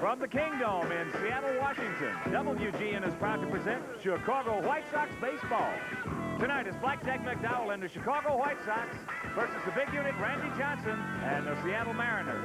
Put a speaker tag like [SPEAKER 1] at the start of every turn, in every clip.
[SPEAKER 1] From the Kingdome in Seattle, Washington, WGN is proud to present Chicago White Sox baseball. Tonight is Blackjack McDowell and the Chicago White Sox versus the big unit Randy Johnson and the Seattle Mariners.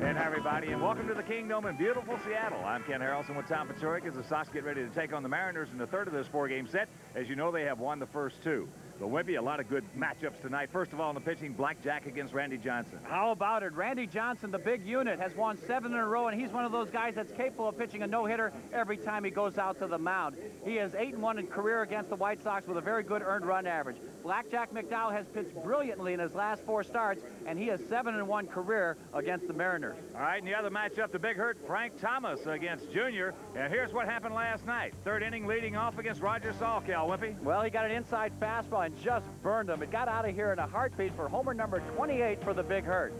[SPEAKER 1] And hi, everybody, and welcome to the Kingdome in beautiful Seattle. I'm Ken Harrelson with Tom Paciorek as the Sox get ready to take on the Mariners in the third of this four-game set. As you know, they have won the first two. But Wimpy, a lot of good matchups tonight. First of all, in the pitching, Blackjack against Randy Johnson.
[SPEAKER 2] How about it? Randy Johnson, the big unit, has won 7 in a row, and he's one of those guys that's capable of pitching a no-hitter every time he goes out to the mound. He is 8-1 in career against the White Sox with a very good earned run average. Blackjack McDowell has pitched brilliantly in his last 4 starts, and he has 7-1 career against the Mariners.
[SPEAKER 1] All right, and the other matchup, the big hurt, Frank Thomas against Junior. And here's what happened last night. Third inning leading off against Roger Salkel, Wimpy.
[SPEAKER 2] Well, he got an inside fastball and just burned him. It got out of here in a heartbeat for homer number 28 for the big hurt.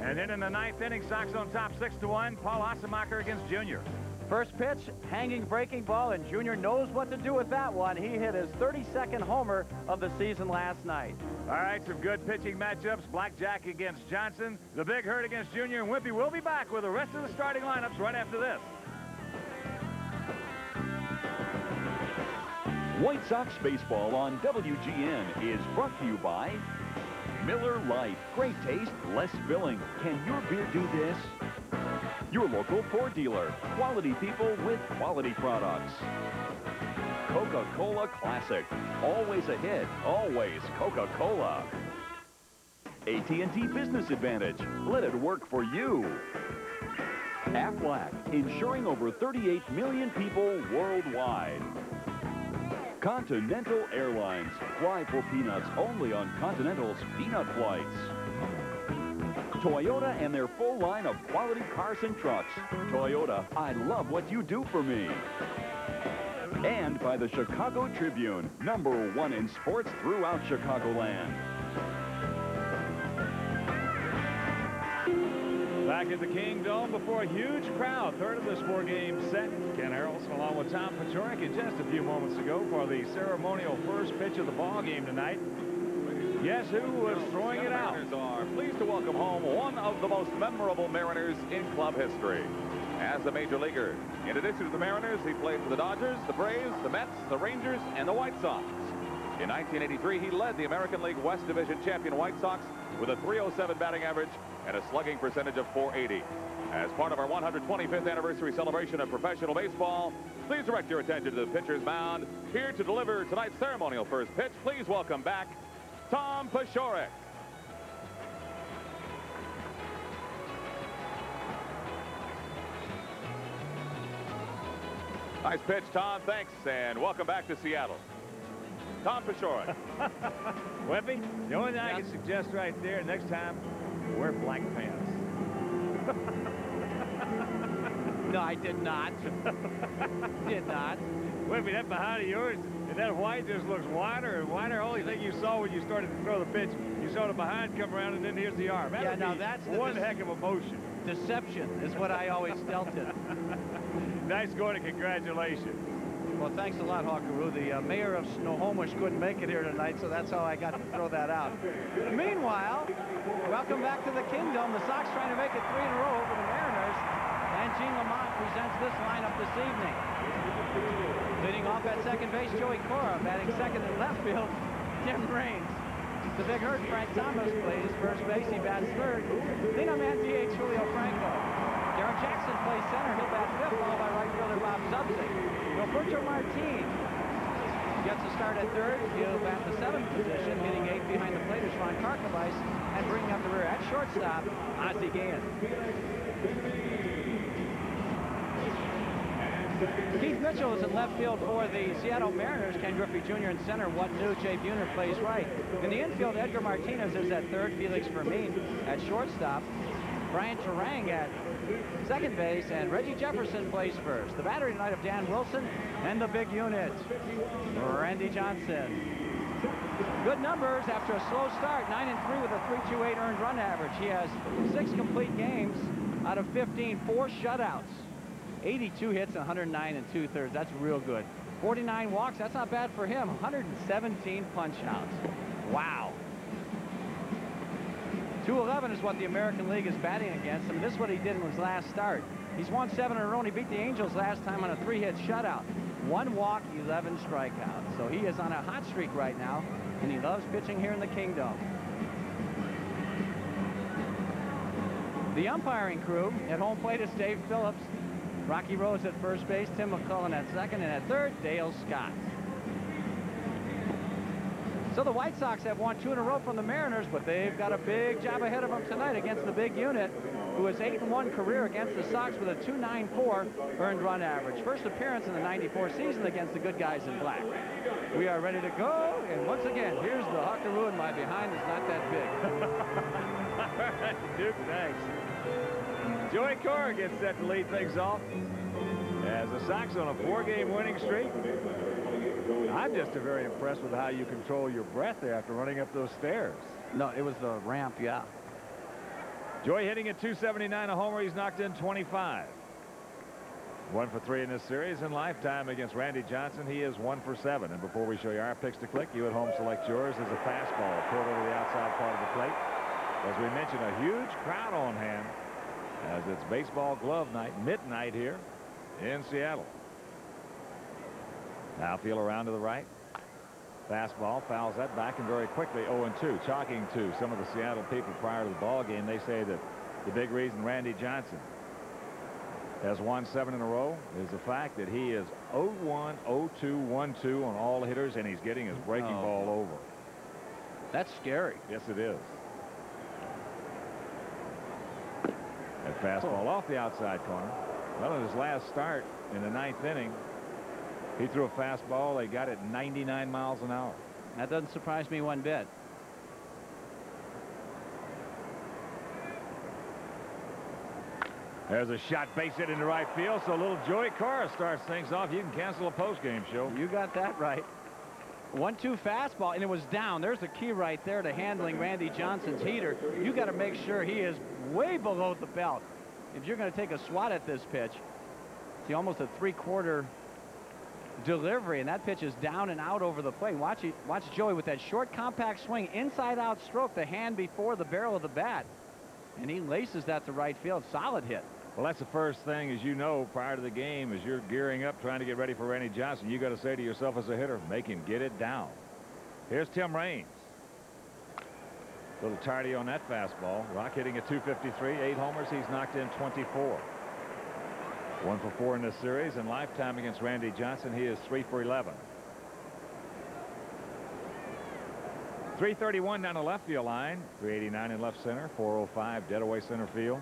[SPEAKER 1] And then in the ninth inning, Sox on top 6-1. Paul Osemacher against Junior.
[SPEAKER 2] First pitch, hanging breaking ball, and Junior knows what to do with that one. He hit his 32nd homer of the season last night.
[SPEAKER 1] All right, some good pitching matchups. Blackjack against Johnson, the big hurt against Junior, and Wimpy will be back with the rest of the starting lineups right after this.
[SPEAKER 3] White Sox baseball on WGN is brought to you by Miller Lite. Great taste, less filling. Can your beer do this? Your local Ford dealer. Quality people with quality products. Coca-Cola Classic. Always ahead. Always Coca-Cola. AT&T Business Advantage. Let it work for you. Aflac. Insuring over 38 million people worldwide. Continental Airlines. Fly for peanuts only on Continental's peanut flights. Toyota and their full line of quality cars and trucks. Toyota, I love what you do for me. And by the Chicago Tribune, #1 in sports throughout Chicagoland.
[SPEAKER 1] Back at the Kingdome before a huge crowd. Third of this four-game set. Ken Harrelson along with Tom Paciorek. And just a few moments ago for the ceremonial first pitch of the ball game tonight. Guess who was throwing it out?
[SPEAKER 4] Mariners are pleased to welcome home one of the most memorable Mariners in club history. As a major leaguer, in addition to the Mariners, he played for the Dodgers, the Braves, the Mets, the Rangers, and the White Sox. In 1983, he led the American League West Division champion White Sox with a .307 batting average and a slugging percentage of .480. As part of our 125th anniversary celebration of professional baseball, please direct your attention to the pitcher's mound. Here to deliver tonight's ceremonial first pitch, please welcome back Tom Paciorek. Nice pitch, Tom. Thanks, and welcome back to Seattle. Tom Paciorek.
[SPEAKER 1] Wimpy, the only thing I can suggest right there, next time, wear black pants.
[SPEAKER 2] No, I did not. Did not.
[SPEAKER 1] Wimpy, that behind of yours, and that white just looks wider and wider. Only thing you saw when you started to throw the pitch, you saw the behind come around, and then here's the arm.
[SPEAKER 2] Yeah, now that's
[SPEAKER 1] one heck of a motion.
[SPEAKER 2] Deception is what I always dealt in.
[SPEAKER 1] Nice going, and congratulations.
[SPEAKER 2] Well, thanks a lot, Hawkaroo. The mayor of Snohomish couldn't make it here tonight, so that's how I got to throw that out. Meanwhile, welcome back to the Kingdome. The Sox trying to make it 3 in a row over the Mariners. And Gene Lamont presents this lineup this evening. Leading off at second base, Joey Cora. Batting second in left field, Tim Raines. The big hurt, Frank Thomas, plays first base. He bats third. Lead-on man DH Julio Franco. Darren Jackson plays center. He'll bat fifth, followed by right fielder Bob Zubzik. Roberto Martin gets a start at third. He'll bat the 7th position, hitting 8 behind the plate is Ron Karkovice, and bringing up the rear at shortstop, Ozzie Guillen. Keith Mitchell is in left field for the Seattle Mariners. Ken Griffey Jr. in center. What new? Jay Buhner plays right. In the infield, Edgar Martinez is at third. Felix Fermin at shortstop. Brian Turang at second base, and Reggie Jefferson plays first. The battery tonight of Dan Wilson and the big unit, Randy Johnson. Good numbers after a slow start. 9-3 with a .328 earned run average. He has 6 complete games out of 15, 4 shutouts. 82 hits, 109 2/3. That's real good. 49 walks. That's not bad for him. 117 punch outs. Wow. 211 is what the American League is batting against him. This is what he did in his last start. He's won 7 in a row, and he beat the Angels last time on a 3-hit shutout. 1 walk, 11 strikeouts. So he is on a hot streak right now, and he loves pitching here in the Kingdom. The umpiring crew at home plate is Dave Phillips, Rocky Rose at first base, Tim McCullen at second, and at third, Dale Scott. So the White Sox have won 2 in a row from the Mariners, but they've got a big job ahead of them tonight against the big unit, who has 8-1 career against the Sox with a 2.94 earned run average. First appearance in the '94 season against the good guys in black. We are ready to go, and once again, here's the Hawkaroo, and my behind is not that big.
[SPEAKER 1] All right, Duke, thanks. Joey Cora gets set to lead things off as the Sox on a 4-game winning streak. I'm just very impressed with how you control your breath there after running up those stairs.
[SPEAKER 2] No, it was the ramp, yeah.
[SPEAKER 1] Joey hitting at 279, a homer. He's knocked in 25. 1 for 3 in this series. In lifetime against Randy Johnson, he is 1 for 7. And before we show you our picks to click, you at home select yours as a fastball pulled over the outside part of the plate. As we mentioned, a huge crowd on hand as it's baseball glove night, midnight here in Seattle. Now feel around to the right. Fastball fouls that back, and very quickly 0-2. Talking to some of the Seattle people prior to the ball game, they say that the big reason Randy Johnson has won 7 in a row is the fact that he is 0-1, 0-2, 1-2 on all hitters, and he's getting his breaking ball over.
[SPEAKER 2] That's scary.
[SPEAKER 1] Yes, it is. That fastball off the outside corner. Well, in his last start in the 9th inning, he threw a fastball. They got it 99 miles an hour.
[SPEAKER 2] That doesn't surprise me one bit.
[SPEAKER 1] There's a shot base hit into right field, so little Joey Cora starts things off. You can cancel a post-game show.
[SPEAKER 2] You got that right. 1-2 fastball, and it was down. There's the key right there to handling Randy Johnson's heater. You got to make sure he is way below the belt if you're going to take a swat at this pitch. See, almost a 3/4 delivery, and that pitch is down and out over the plate. Watch Joey with that short, compact swing, inside-out stroke, the hand before the barrel of the bat, and he laces that to right field. Solid hit.
[SPEAKER 1] Well, that's the first thing, as you know, prior to the game, as you're gearing up, trying to get ready for Randy Johnson, you got to say to yourself as a hitter, make him get it down. Here's Tim Raines. A little tardy on that fastball. Rock hitting at 253, 8 homers. He's knocked in 24. 1 for 4 in this series. In lifetime against Randy Johnson, he is 3 for 11. 331 down the left field line, 389 in left center, 405 dead away center field,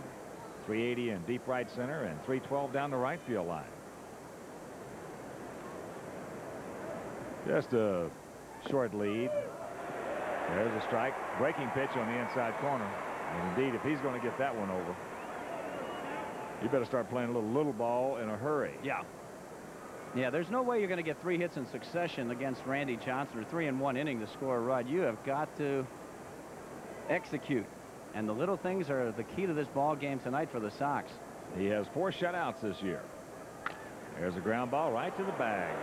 [SPEAKER 1] 380 in deep right center, and 312 down the right field line. Just a short lead. There's a strike. Breaking pitch on the inside corner. And indeed, if he's going to get that one over, you better start playing a little ball in a hurry.
[SPEAKER 2] Yeah. Yeah, there's no way you're going to get 3 hits in succession against Randy Johnson, or 3 in 1 inning to score a run. You have got to execute. And the little things are the key to this ball game tonight for the Sox.
[SPEAKER 1] He has 4 shutouts this year. There's a ground ball right to the bag.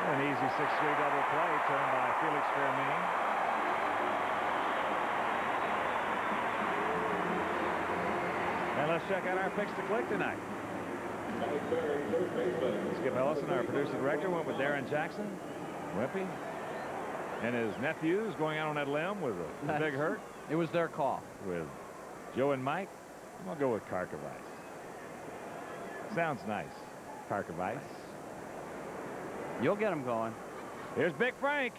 [SPEAKER 1] An easy 6-3 double play turned by Felix Fermin. And let's check out our picks to click tonight. Skip Ellison, our producer director, went with Darren Jackson, Wimpy, and his nephews going out on that limb with a big hurt.
[SPEAKER 2] It was their call.
[SPEAKER 1] With Joe and Mike, I'm going to go with Karkovice. Sounds nice, Karkovice.
[SPEAKER 2] You'll get him going.
[SPEAKER 1] Here's Big Frank.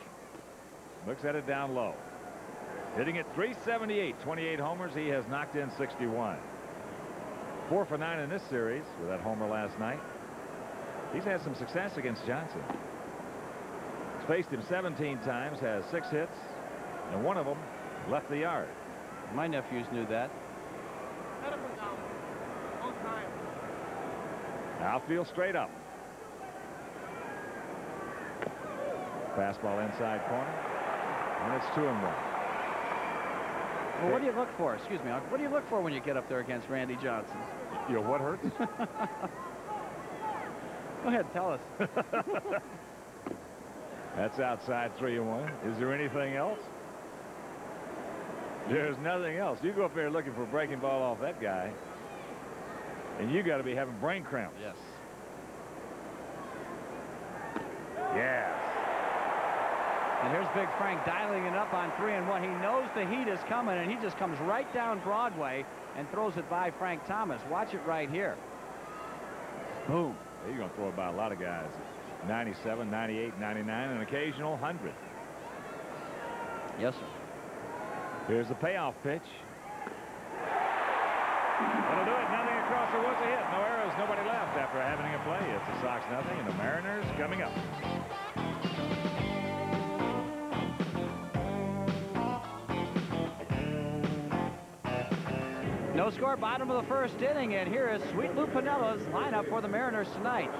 [SPEAKER 1] Looks at it down low. Hitting at 378, 28 homers. He has knocked in 61. 4 for 9 in this series with that homer last night. He's had some success against Johnson. He's faced him 17 times, has 6 hits, and 1 of them left the yard.
[SPEAKER 2] My nephews knew that.
[SPEAKER 1] Outfield straight up. Fastball inside corner, and it's 2-1.
[SPEAKER 2] Well, what do you look for? Excuse me. What do you look for when you get up there against Randy Johnson?
[SPEAKER 1] You know what hurts?
[SPEAKER 2] Go ahead, tell us.
[SPEAKER 1] That's outside 3-1. Is there anything else? There's nothing else. You go up there looking for a breaking ball off that guy, and you got to be having brain cramps.
[SPEAKER 2] Yes.
[SPEAKER 1] Yes.
[SPEAKER 2] And here's Big Frank dialing it up on 3-1. He knows the heat is coming, and he just comes right down Broadway and throws it by Frank Thomas. Watch it right here. Boom.
[SPEAKER 1] He's going to throw it by a lot of guys. 97, 98, 99, an occasional 100.
[SPEAKER 2] Yes, sir.
[SPEAKER 1] Here's the payoff pitch. That'll do it. Nothing across. There was a hit. No errors. Nobody left after having a play. It's the Sox nothing, and the Mariners coming up.
[SPEAKER 2] No score, bottom of the first inning, and here is Sweet Lou Pinella's lineup for the Mariners tonight.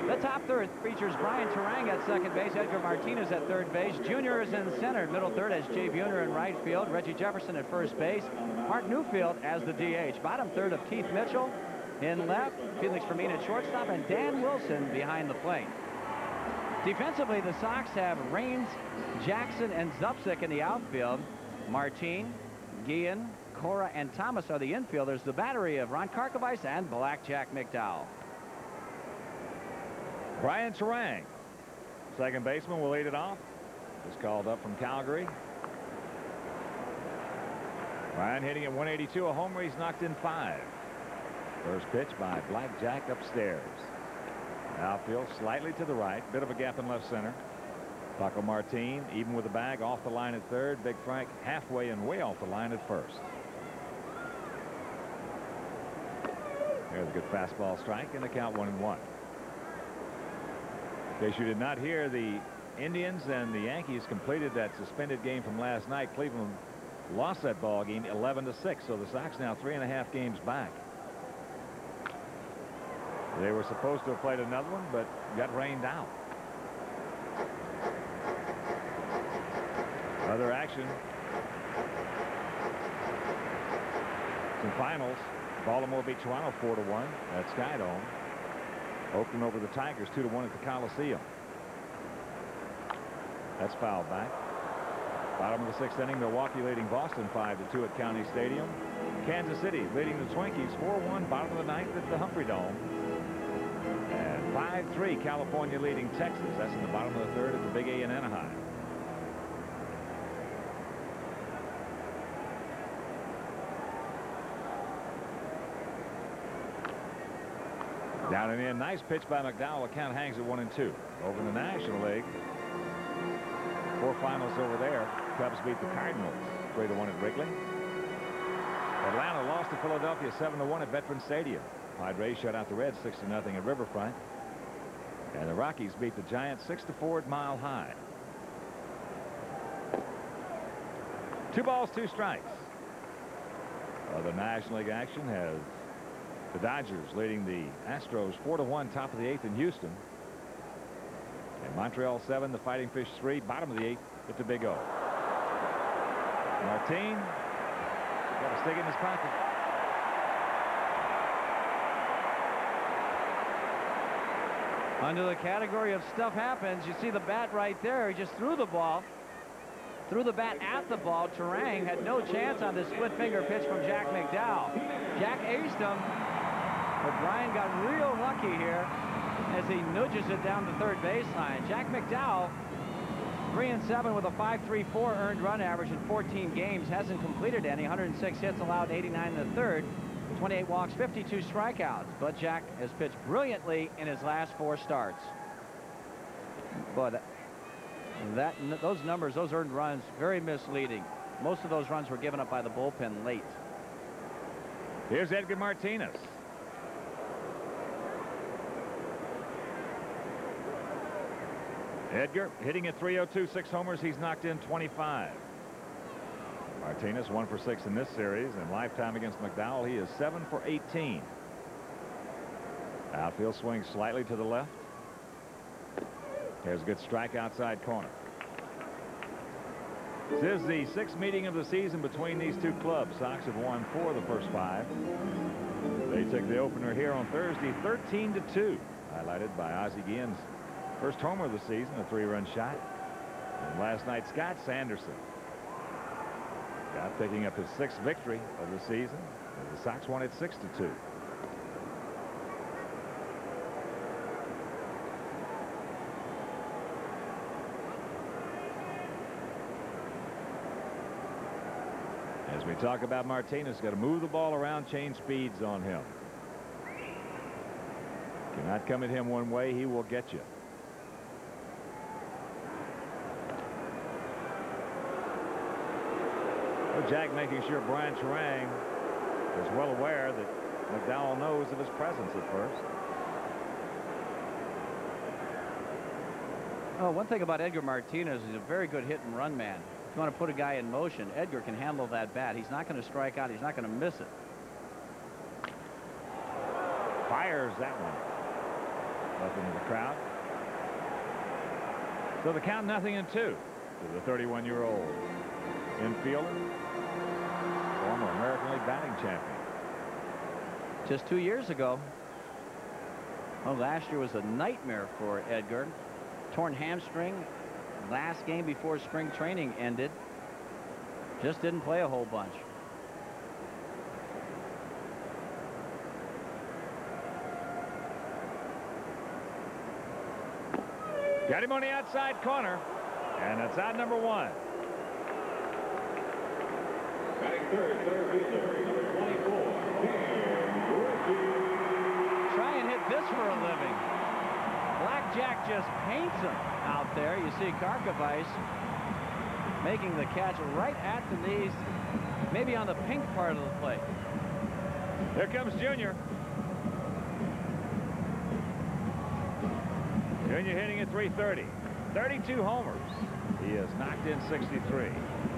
[SPEAKER 2] The top third features Brian Turang at second base, Edgar Martinez at third base, Junior is in center, middle third as Jay Buhner in right field, Reggie Jefferson at first base, Mark Newfield as the DH, bottom third of Keith Mitchell in left, Felix Fermin at shortstop, and Dan Wilson behind the plate. Defensively, the Sox have Raines, Jackson, and Zupsik in the outfield. Martin, Guillen, Cora, and Thomas are the infielders. The battery of Ron Karkovice and Blackjack McDowell.
[SPEAKER 1] Brian Turang, second baseman, will lead it off. Just called up from Calgary. Brian hitting at 182, a homer. He's knocked in 5. First pitch by Blackjack upstairs. Outfield slightly to the right, bit of a gap in left center. Paco Martin even with the bag off the line at third. Big Frank halfway and way off the line at first. There's a good fastball strike, and the count 1-1. In case you did not hear, the Indians and the Yankees completed that suspended game from last night. Cleveland lost that ball game 11-6, so the Sox now 3.5 games back. They were supposed to have played another one, but got rained out. Other action. Some finals. Baltimore beat Toronto 4-1 at Skydome. Oakland over the Tigers 2-1 at the Coliseum. That's fouled back. Bottom of the 6th inning, Milwaukee leading Boston 5-2 at County Stadium. Kansas City leading the Twinkies 4-1 bottom of the 9th at the Humphrey Dome. And 5-3 California leading Texas. That's in the bottom of the 3rd at the Big A in Anaheim. Down and in. Nice pitch by McDowell. The count hangs at 1-2. Over in the National League. 4 finals over there. Cubs beat the Cardinals 3-1 at Wrigley. Atlanta lost to Philadelphia 7-1 at Veterans Stadium. Padres shut out the Reds 6-0 at Riverfront. And the Rockies beat the Giants 6-4 at Mile High. 2 balls, 2 strikes. The National League action has the Dodgers leading the Astros 4-1 top of the 8th in Houston. And Montreal 7, the Fighting Fish 3, bottom of the 8th at the Big O. Martin got a stick in his pocket.
[SPEAKER 2] Under the category of stuff happens, you see the bat right there. He just threw the ball. Threw the bat at the ball. Turang had no chance on this split finger pitch from Jack McDowell. Jack aced him, but Brian got real lucky here as he nudges it down the third baseline. Jack McDowell, 3-7 with a 5.34 earned run average in 14 games. Hasn't completed any. 106 hits allowed, 89 in the third. 28 walks, 52 strikeouts. But Jack has pitched brilliantly in his last 4 starts. But those numbers, those earned runs, very misleading. Most of those runs were given up by the bullpen late.
[SPEAKER 1] Here's Edgar Martinez. Edgar hitting at .302, 6 homers. He's knocked in 25. Martinez 1 for 6 in this series, and lifetime against McDowell he is 7 for 18. Outfield swings slightly to the left. There's a good strike outside corner. This is the 6th meeting of the season between these two clubs. Sox have won 4 of the first 5. They took the opener here on Thursday 13-2, highlighted by Ozzie Guillen's first homer of the season, a 3-run shot. And last night, Scott Sanderson. Scott picking up his 6th victory of the season. The Sox won it 6-2. As we talk about Martinez, got to move the ball around, change speeds on him. Cannot come at him one way, he will get you. Well, Jack making sure Brian Terang is well aware that McDowell knows of his presence at first.
[SPEAKER 2] Oh, one thing about Edgar Martinez, he's a very good hit and run man. If you want to put a guy in motion, Edgar can handle that bat. He's not going to strike out. He's not going to miss it.
[SPEAKER 1] Fires that one up into the crowd. So the count 0-2 to the 31-year-old infielder, former American League batting champion.
[SPEAKER 2] Just 2 years ago. Well, last year was a nightmare for Edgar. Torn hamstring. Last game before spring training ended. Just didn't play a whole bunch.
[SPEAKER 1] Got him on the outside corner, and it's out number 1.
[SPEAKER 2] Try and hit this for a living. Blackjack just paints him out there. You see Karkovice making the catch right at the knees, maybe on the pink part of the plate.
[SPEAKER 1] Here comes Junior. Junior hitting at .330. 32 homers. He has knocked in 63.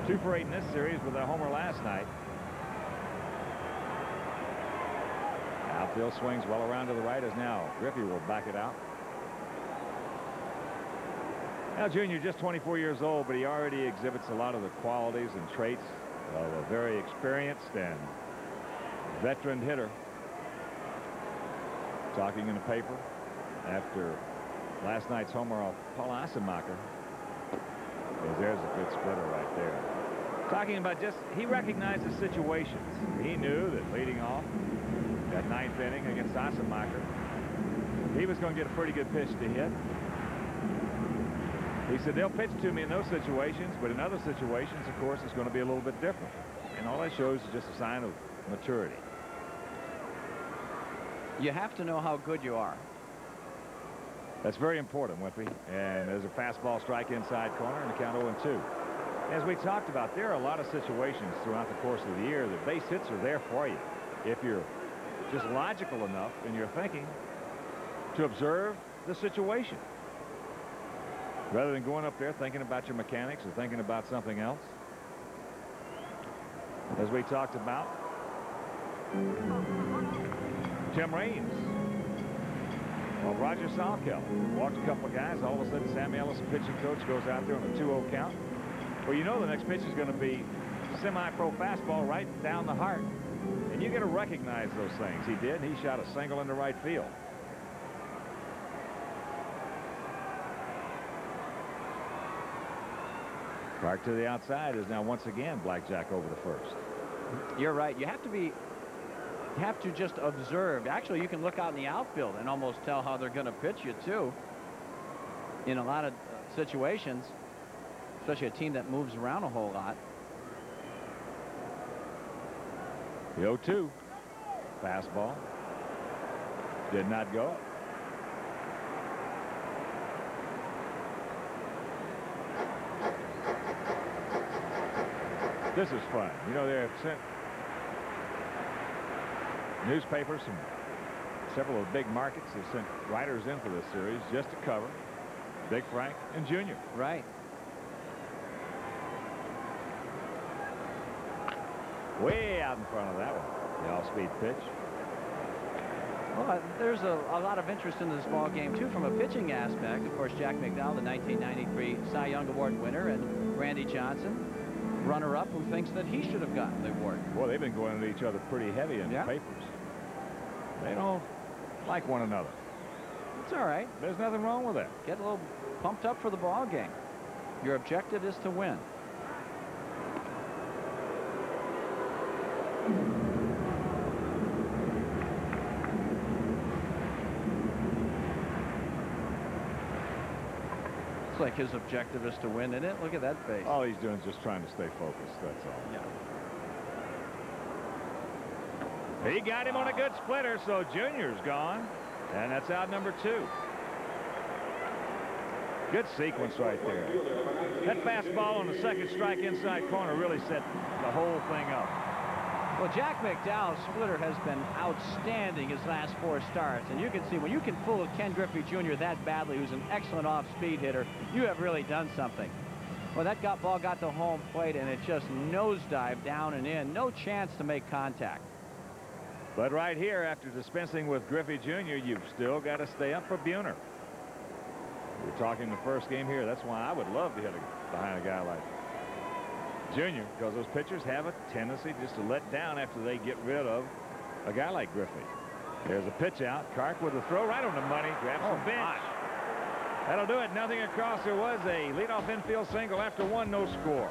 [SPEAKER 1] 2 for 8 in this series with a homer last night. Outfield swings well around to the right as now Griffey will back it out. Now Junior just 24 years old, but he already exhibits a lot of the qualities and traits of a very experienced and veteran hitter. Talking in the paper after last night's homer off Paul Asemacher. There's a good splitter right there. Talking about just, he recognizes situations. He knew that leading off that 9th inning against Asemacher, he was going to get a pretty good pitch to hit. He said they'll pitch to me in those situations, but in other situations, of course, it's going to be a little bit different. And all that shows is just a sign of maturity.
[SPEAKER 2] You have to know how good you are.
[SPEAKER 1] That's very important, Wimpy. And there's a fastball strike inside corner and the count 0-2. As we talked about, there are a lot of situations throughout the course of the year that base hits are there for you. If you're just logical enough in your thinking to observe the situation, rather than going up there thinking about your mechanics or thinking about something else. As we talked about, Tim Raines. Well, Roger Salkel walked a couple of guys. All of a sudden, Sam Ellis, pitching coach, goes out there on a 2-0 count. Well, you know the next pitch is going to be semi-pro fastball right down the heart. And you got to recognize those things. He did. He shot a single into right field. Clark to the outside is now once again Blackjack over the first.
[SPEAKER 2] You're right. You have to just observe. Actually, you can look out in the outfield and almost tell how they're going to pitch you too. In a lot of situations, especially a team that moves around a whole lot.
[SPEAKER 1] The 0-2 fastball did not go. This is fun. You know, they have sent newspapers from several of the big markets. They sent writers in for this series just to cover Big Frank and Junior.
[SPEAKER 2] Right.
[SPEAKER 1] Way out in front of that one. The off-speed pitch.
[SPEAKER 2] Well, there's a lot of interest in this ball game too from a pitching aspect. Of course, Jack McDowell, the 1993 Cy Young Award winner, and Randy Johnson, runner-up, who thinks that he should have gotten the award.
[SPEAKER 1] Boy, they've been going at each other pretty heavy in the papers. They don't like one another.
[SPEAKER 2] It's all right.
[SPEAKER 1] There's nothing wrong with that.
[SPEAKER 2] Get a little pumped up for the ball game. Your objective is to win. It's like his objective is to win, isn't it? Look at that face.
[SPEAKER 1] All he's doing is just trying to stay focused, that's all.
[SPEAKER 2] Yeah.
[SPEAKER 1] He got him on a good splitter, so Junior's gone. And that's out number 2. Good sequence right there. That fastball on the second strike inside corner really set the whole thing up.
[SPEAKER 2] Well, Jack McDowell's splitter has been outstanding his last 4 starts. And you can see when you can fool Ken Griffey Jr. that badly, who's an excellent off-speed hitter, you have really done something. Well, that ball got to home plate, and it just nosedived down and in. No chance to make contact.
[SPEAKER 1] But right here, after dispensing with Griffey Jr., you've still got to stay up for Buhner. We're talking the first game here. That's why I would love to hit behind a guy like Junior, because those pitchers have a tendency just to let down after they get rid of a guy like Griffey. There's a pitch out. Kark with a throw right on the money. Grabs some bench. That'll do it. Nothing across. There was a leadoff infield single after 1, no score.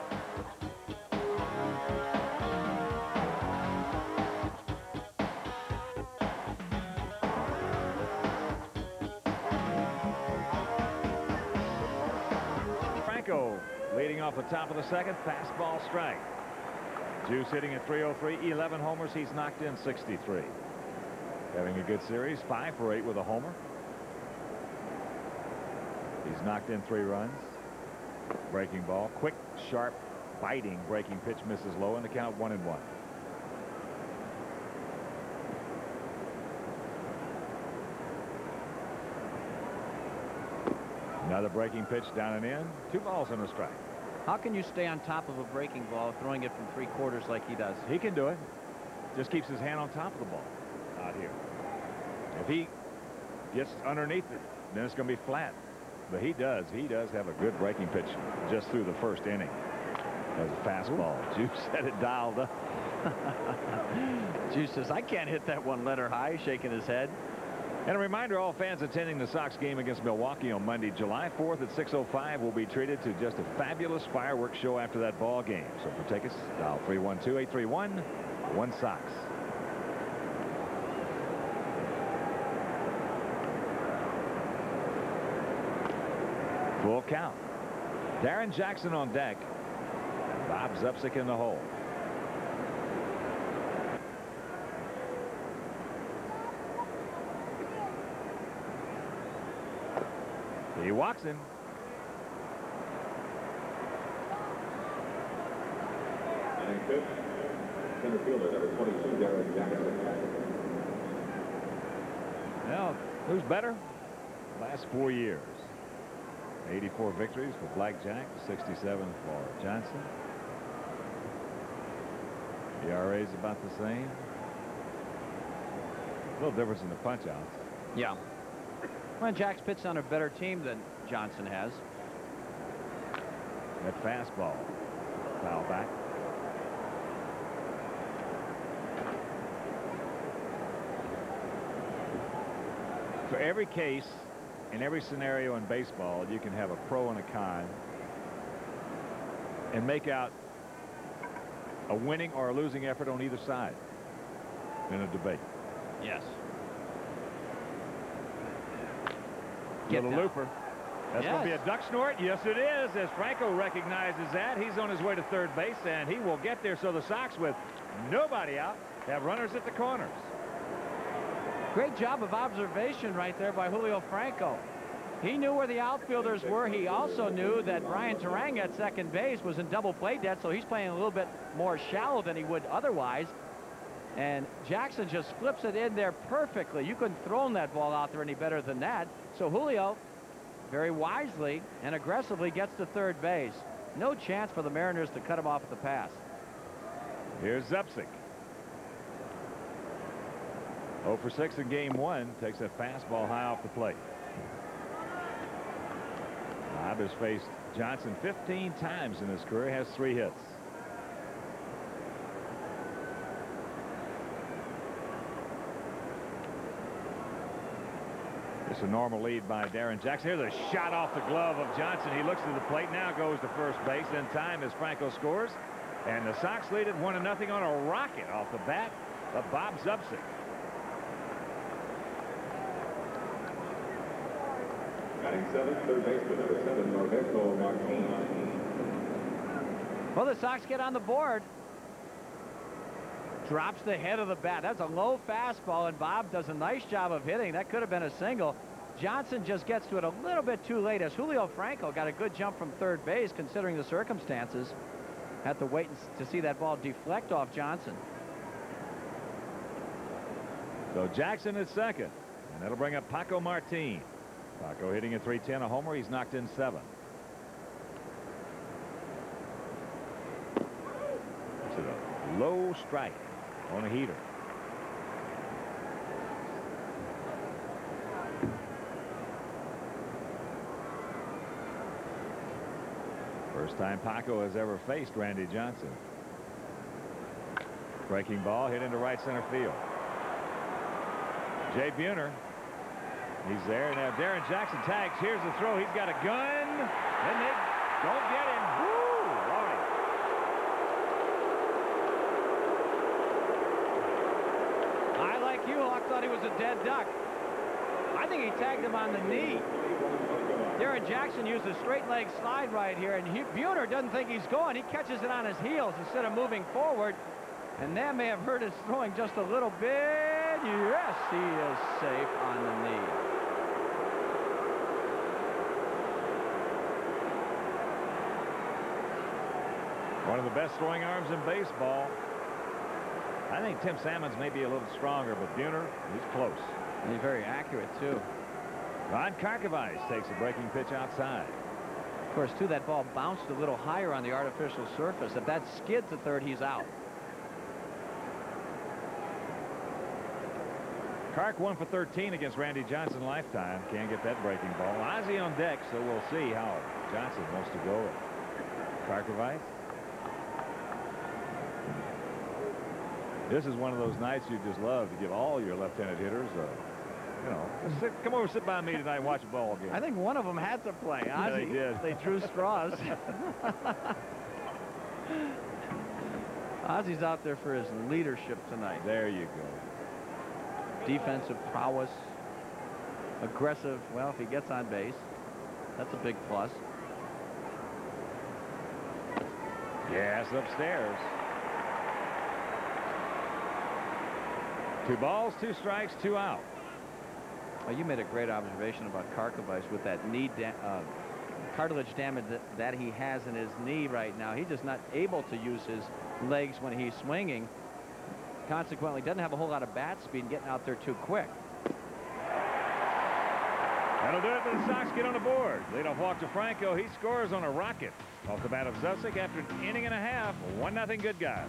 [SPEAKER 1] Leading off the top of the second, fastball strike. Juice hitting at 303, 11 homers. He's knocked in 63. Having a good series, 5 for 8 with a homer. He's knocked in 3 runs. Breaking ball, quick, sharp, biting breaking pitch misses low, and the count 1-1. Another breaking pitch down and in. 2 balls and a strike.
[SPEAKER 2] How can you stay on top of a breaking ball throwing it from 3/4 like he does?
[SPEAKER 1] He can do it. Just keeps his hand on top of the ball out here. If he gets underneath it, then it's going to be flat. But he does have a good breaking pitch just through the first inning. As a fastball. Juice had it dialed up.
[SPEAKER 2] Juice says, I can't hit that 1 letter high, shaking his head.
[SPEAKER 1] And a reminder, all fans attending the Sox game against Milwaukee on Monday, July 4th at 6:05 will be treated to just a fabulous fireworks show after that ball game. So for tickets, dial 312-831-1-SOX. Full count. Darren Jackson on deck. Bob Zupsick in the hole. He walks him.
[SPEAKER 5] Center fielder, number 22, Darren Jackson.
[SPEAKER 1] Now, who's better? Last 4 years. 84 victories for Blackjack, 67 for Johnson. ERA is about the same. A little difference in the punch-outs.
[SPEAKER 2] Yeah. Well, Jack's pitched on a better team than Johnson has.
[SPEAKER 1] That fastball. Foul back. For every case, in every scenario in baseball, you can have a pro and a con and make out a winning or a losing effort on either side in a debate.
[SPEAKER 2] Yes.
[SPEAKER 1] Little looper. That's going to be a duck snort. Yes, it is. As Franco recognizes that, he's on his way to third base, and he will get there. So the Sox, with nobody out, have runners at the corners.
[SPEAKER 2] Great job of observation right there by Julio Franco. He knew where the outfielders were. He also knew that Brian Turang at second base was in double play debt, so he's playing a little bit more shallow than he would otherwise. And Jackson just flips it in there perfectly. You couldn't throw that ball out there any better than that. So Julio, very wisely and aggressively, gets to third base. No chance for the Mariners to cut him off at the pass.
[SPEAKER 1] Here's Zupsick. 0 for 6 in game 1. Takes a fastball high off the plate. Bob has faced Johnson 15 times in his career. Has 3 hits. It's a normal lead by Darren Jackson. Here's a shot off the glove of Johnson. He looks to the plate, now goes to first base in time as Franco scores. And the Sox lead it 1-0 on a rocket off the bat of Bob Zubcic.
[SPEAKER 5] Batting seventh, third baseman, number 7, Norberto Martin.
[SPEAKER 2] Well, the Sox get on the board. Drops the head of the bat. That's a low fastball, and Bob does a nice job of hitting. That could have been a single. Johnson just gets to it a little bit too late, as Julio Franco got a good jump from third base, considering the circumstances. Had to wait to see that ball deflect off Johnson.
[SPEAKER 1] So Jackson at second, and that'll bring up Paco Martin. Paco hitting a .310, a homer. He's knocked in 7. It's a low strike on a heater. First time Paco has ever faced Randy Johnson. Breaking ball hit into right center field. Jay Buhner. He's there. Now Darren Jackson tags. Here's the throw. He's got a gun. And they don't get him. Woo! Lordy.
[SPEAKER 2] I, like you, Hawk, thought he was a dead duck. I think he tagged him on the knee. Darren Jackson used a straight leg slide right here, and Buhner doesn't think he's going. He catches it on his heels instead of moving forward, and that may have hurt his throwing just a little bit. Yes, he is safe on the knee.
[SPEAKER 1] One of the best throwing arms in baseball. I think Tim Salmon's may be a little stronger, but Buhner, he's close.
[SPEAKER 2] And he's very accurate, too.
[SPEAKER 1] Ron Karkovice takes a breaking pitch outside.
[SPEAKER 2] Of course, too, that ball bounced a little higher on the artificial surface. If that skids to third, he's out.
[SPEAKER 1] Kark 1 for 13 against Randy Johnson lifetime. Can't get that breaking ball. Ozzie on deck, so we'll see how Johnson wants to go. Karkovice. This is one of those nights you just love to give all your left-handed hitters you know, come over, sit by me tonight and watch a ball game.
[SPEAKER 2] I think one of them had to play.
[SPEAKER 1] Yeah, they did.
[SPEAKER 2] They drew straws. Ozzie's out there for his leadership tonight.
[SPEAKER 1] There you go.
[SPEAKER 2] Defensive prowess. Aggressive. Well, if he gets on base, that's a big plus.
[SPEAKER 1] Yes, upstairs. 2 balls, 2 strikes, 2 out.
[SPEAKER 2] Well, you made a great observation about Karkovice with that knee cartilage damage that he has in his knee right now. He's just not able to use his legs when he's swinging. Consequently, doesn't have a whole lot of bat speed and getting out there too quick.
[SPEAKER 1] That'll do it for the Sox. Get on the board. Leadoff walk to Franco. He scores on a rocket off the bat of Zubcic after an inning and a half. 1-0 good guys.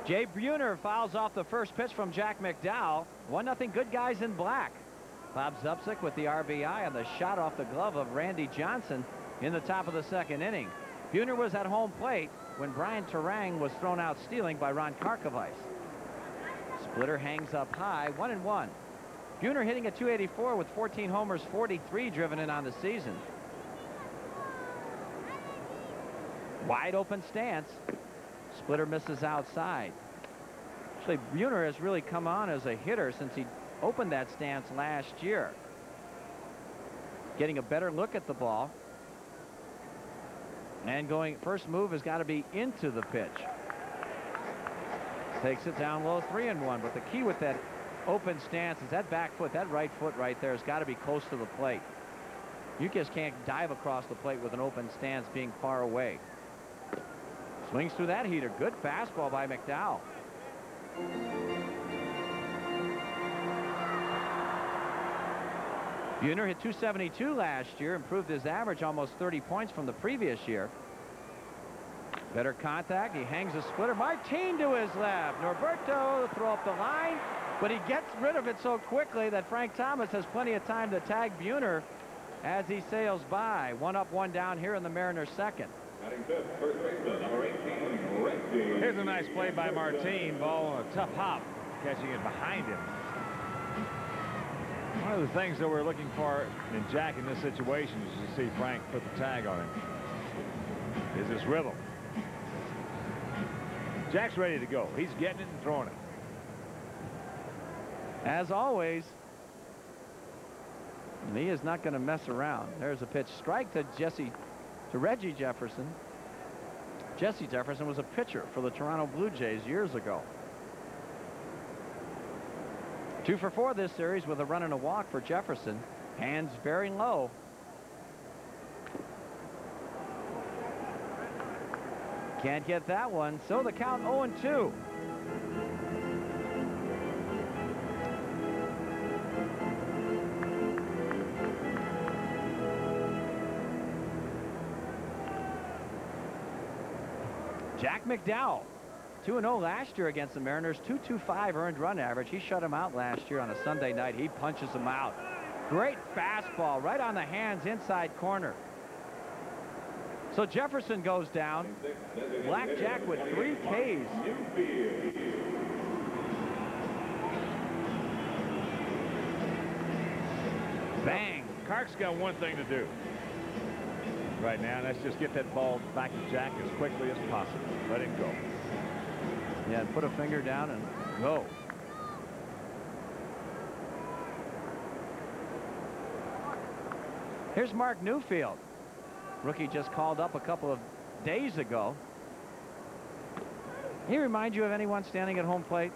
[SPEAKER 2] Jay Buhner fouls off the first pitch from Jack McDowell. 1-0 good guys in black. Bob Zubcic with the RBI on the shot off the glove of Randy Johnson in the top of the second inning. Buhner was at home plate when Brian Turang was thrown out stealing by Ron Karkovice. Splitter hangs up high, 1-1. Buhner hitting a .284 with 14 homers, 43 driven in on the season. Wide open stance. Splitter misses outside. Actually, Buhner has really come on as a hitter since he opened that stance last year. Getting a better look at the ball. And going, first move has got to be into the pitch. Takes it down low, 3-1. But the key with that open stance is that back foot, that right foot right there has got to be close to the plate. You just can't dive across the plate with an open stance being far away. Swings through that heater. Good fastball by McDowell. Buhner hit .272 last year, improved his average almost 30 points from the previous year. Better contact. He hangs a splitter. Martin to his left. Norberto throw up the line, but he gets rid of it so quickly that Frank Thomas has plenty of time to tag Buhner as he sails by. 1 up, 1 down here in the Mariners' second.
[SPEAKER 5] Batting fifth, first baseman, number 18, Reggie.
[SPEAKER 1] Here's a nice play by Martin. Ball on a tough hop, catching it behind him. One of the things that we're looking for in Jack in this situation, as you see Frank put the tag on him, is his rhythm. Jack's ready to go. He's getting it and throwing it.
[SPEAKER 2] As always, and he is not going to mess around. There's a pitch. Strike to Reggie Jefferson. Jesse Jefferson was a pitcher for the Toronto Blue Jays years ago. 2 for 4 this series with a run and a walk for Jefferson. Hands very low. Can't get that one, so the count 0-2. Jack McDowell, 2-0 last year against the Mariners, 2.25 earned run average. He shut him out last year on a Sunday night. He punches him out. Great fastball right on the hands, inside corner. So Jefferson goes down. Blackjack with 3 Ks.
[SPEAKER 1] Bang. Clark's got one thing to do right now, and that's just get that ball back to Jack as quickly as possible. Let him go.
[SPEAKER 2] Yeah, and put a finger down and go. Here's Mark Newfield. Rookie just called up a couple of days ago. He remind you of anyone standing at home plate?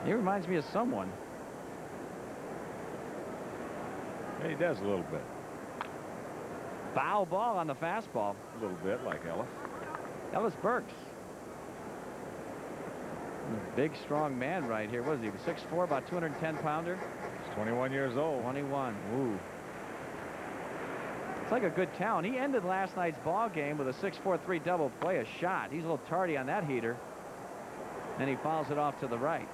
[SPEAKER 2] He reminds me of someone.
[SPEAKER 1] Yeah, he does a little bit.
[SPEAKER 2] Foul ball on the fastball.
[SPEAKER 1] A little bit like Ellis.
[SPEAKER 2] Ellis Burks. Big, strong man right here. What is he? 6'4", about 210-pounder.
[SPEAKER 1] He's 21 years old.
[SPEAKER 2] 21. Ooh. It's like a good talent. He ended last night's ball game with a 6-4-3 double play, a shot. He's a little tardy on that heater. And he fouls it off to the right.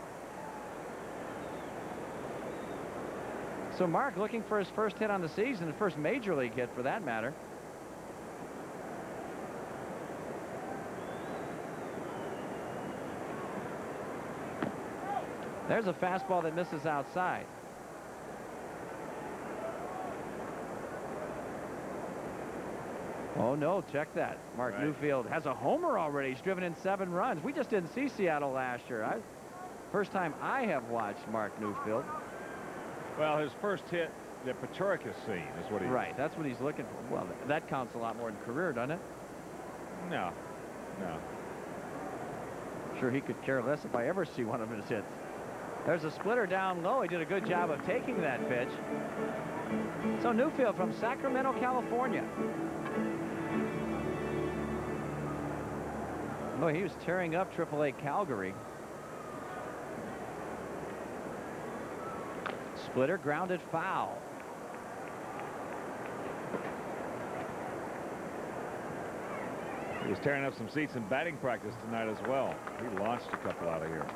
[SPEAKER 2] So Mark looking for his first hit on the season, his first major league hit for that matter. There's a fastball that misses outside. Oh no, check that. Mark Newfield has a homer already. He's driven in 7 runs. We just didn't see Seattle last year. First time I have watched Mark Newfield.
[SPEAKER 1] Well, his first hit that Patrick has seen is what he...
[SPEAKER 2] Right, that's what he's looking for. Well, that counts a lot more than career, doesn't it?
[SPEAKER 1] No. No.
[SPEAKER 2] Sure, he could care less if I ever see one of his hits. There's a splitter down low. He did a good job of taking that pitch. So Newfield from Sacramento, California. Boy, he was tearing up AAA Calgary. Splitter grounded foul.
[SPEAKER 1] He was tearing up some seats in batting practice tonight as well. He launched a couple out of here.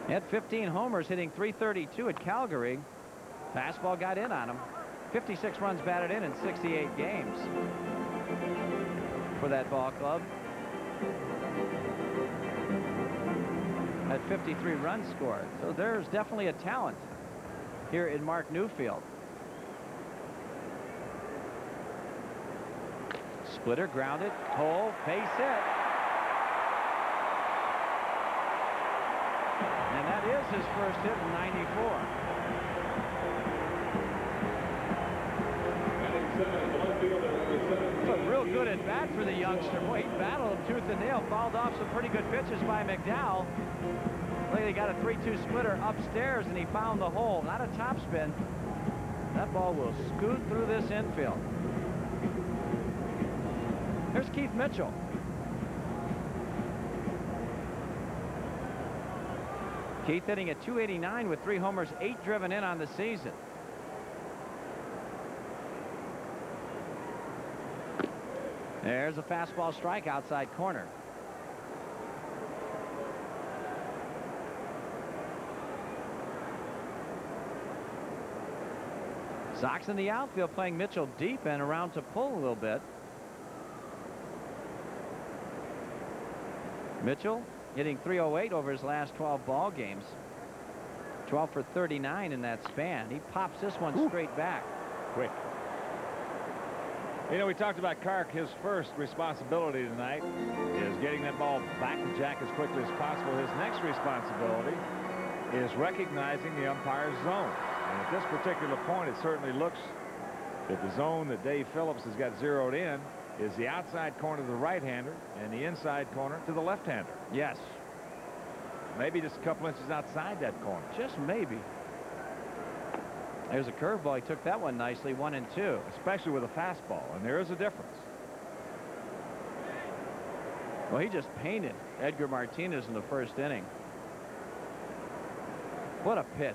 [SPEAKER 2] He had 15 homers, hitting .332 at Calgary. Fastball got in on him. 56 runs batted in 68 games for that ball club. Had 53 runs scored. So there's definitely a talent here in Mark Newfield. Splitter grounded, hole, base hit. And that is his first hit in '94. It's a real good at bat for the youngster. Boy, he battled him tooth and nail, fouled off some pretty good pitches by McDowell. They got a 3-2 splitter upstairs, and he found the hole. Not a topspin. That ball will scoot through this infield. Here's Keith Mitchell. Keith hitting at .289 with 3 homers, 8 driven in on the season. There's a fastball strike outside corner. Sox in the outfield playing Mitchell deep and around to pull a little bit. Mitchell hitting .308 over his last 12 ball games. 12 for 39 in that span. He pops this one straight back.
[SPEAKER 1] Quick. You know, we talked about Kark. His first responsibility tonight is getting that ball back to Jack as quickly as possible. His next responsibility is recognizing the umpire's zone. And at this particular point, it certainly looks that the zone that Dave Phillips has got zeroed in is the outside corner to the right-hander and the inside corner to the left-hander.
[SPEAKER 2] Yes.
[SPEAKER 1] Maybe just a couple inches outside that corner.
[SPEAKER 2] Just maybe. There's a curveball. He took that one nicely, 1-2.
[SPEAKER 1] Especially with a fastball, and there is a difference.
[SPEAKER 2] Well, he just painted Edgar Martinez in the first inning. What a pitch.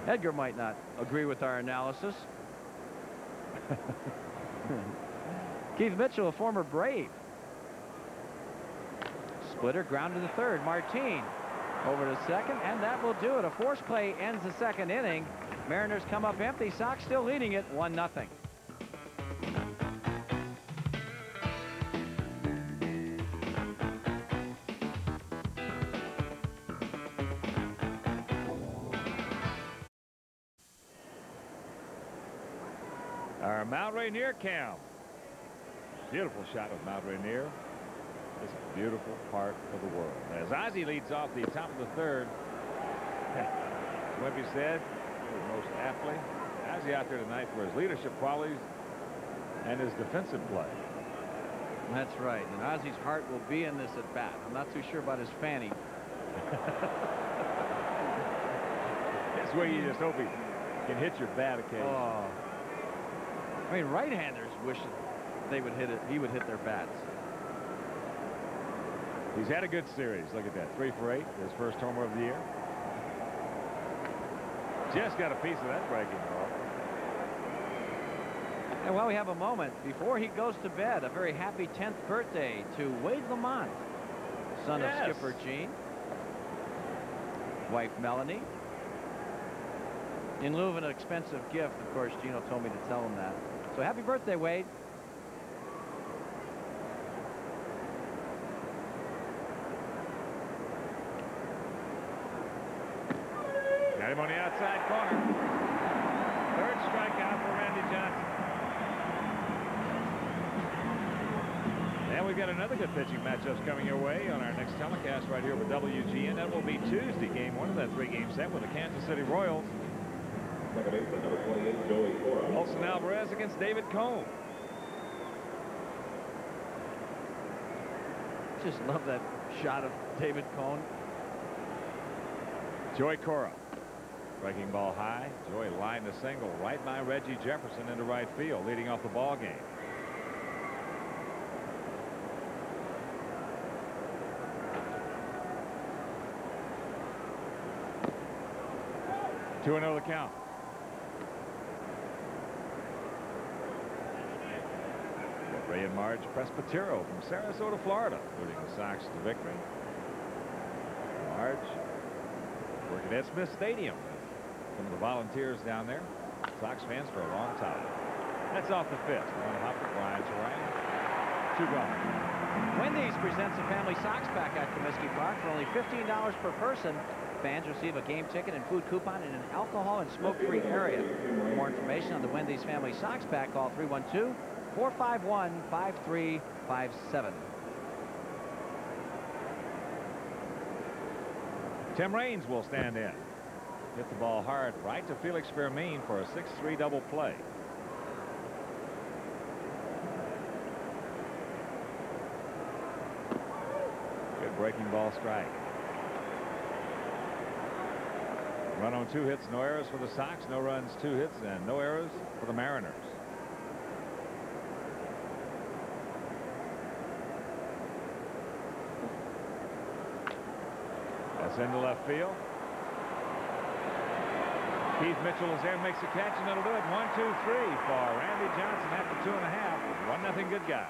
[SPEAKER 2] Edgar might not agree with our analysis. Keith Mitchell, a former Brave. Splitter grounded to third. Martin over to second, and that will do it. A force play ends the second inning. Mariners come up empty. Sox still leading it 1-0.
[SPEAKER 1] Our Mount Rainier cam. Beautiful shot of Mount Rainier. This is a beautiful part of the world. As Ozzie leads off the top of the third, Wimpy said, most aptly, Ozzie out there tonight for his leadership qualities and his defensive play.
[SPEAKER 2] That's right. And Ozzie's heart will be in this at bat. I'm not too sure about his fanny.
[SPEAKER 1] That's where you just hope he can hit your bat occasionally.
[SPEAKER 2] Oh. I mean, right-handers wish they would hit it. He would hit their bats.
[SPEAKER 1] He's had a good series. Look at that. 3 for 8. His first homer of the year. Just got a piece of that breaking ball.
[SPEAKER 2] And while we have a moment before he goes to bed, a very happy 10th birthday to Wade Lamont, son of Skipper Gene, wife Melanie. In lieu of an expensive gift, of course, Gino told me to tell him that. So happy birthday, Wade.
[SPEAKER 1] Got him on the outside corner. Third strikeout for Randy Johnson. And we've got another good pitching matchups coming your way on our next telecast right here with WGN. That will be Tuesday, game 1 of that 3-game set with the Kansas City Royals.
[SPEAKER 5] Second baseman, number 28, Joey Cora.
[SPEAKER 1] Olson Alvarez against David Cone.
[SPEAKER 2] Just love that shot of David Cone.
[SPEAKER 1] Joey Cora. Breaking ball high. Joey lined a single right by Reggie Jefferson into right field, leading off the ball game. Two 2-0 the count. Ray and Marge Presbitero from Sarasota, Florida, leading the Sox to victory. Marge working at Smith Stadium. Some of the volunteers down there. Sox fans for a long time. That's off the fifth. One hopper, Brian Terang. 2 gone.
[SPEAKER 2] Wendy's presents a family Sox pack at Comiskey Park for only $15 per person. Fans receive a game ticket and food coupon in an alcohol and smoke-free area. For more information on the Wendy's family Sox pack, call 312-451-5357.
[SPEAKER 1] Tim Raines will stand in. Hit the ball hard right to Felix Fermin for a 6-3 double play. Good breaking ball strike. Run on 2 hits, no errors for the Sox. No runs, 2 hits, and no errors for the Mariners. That's into left field. Keith Mitchell is there, makes a catch, and that'll do it. 1-2-3 for Randy Johnson after 2.5. 1-0 good guy.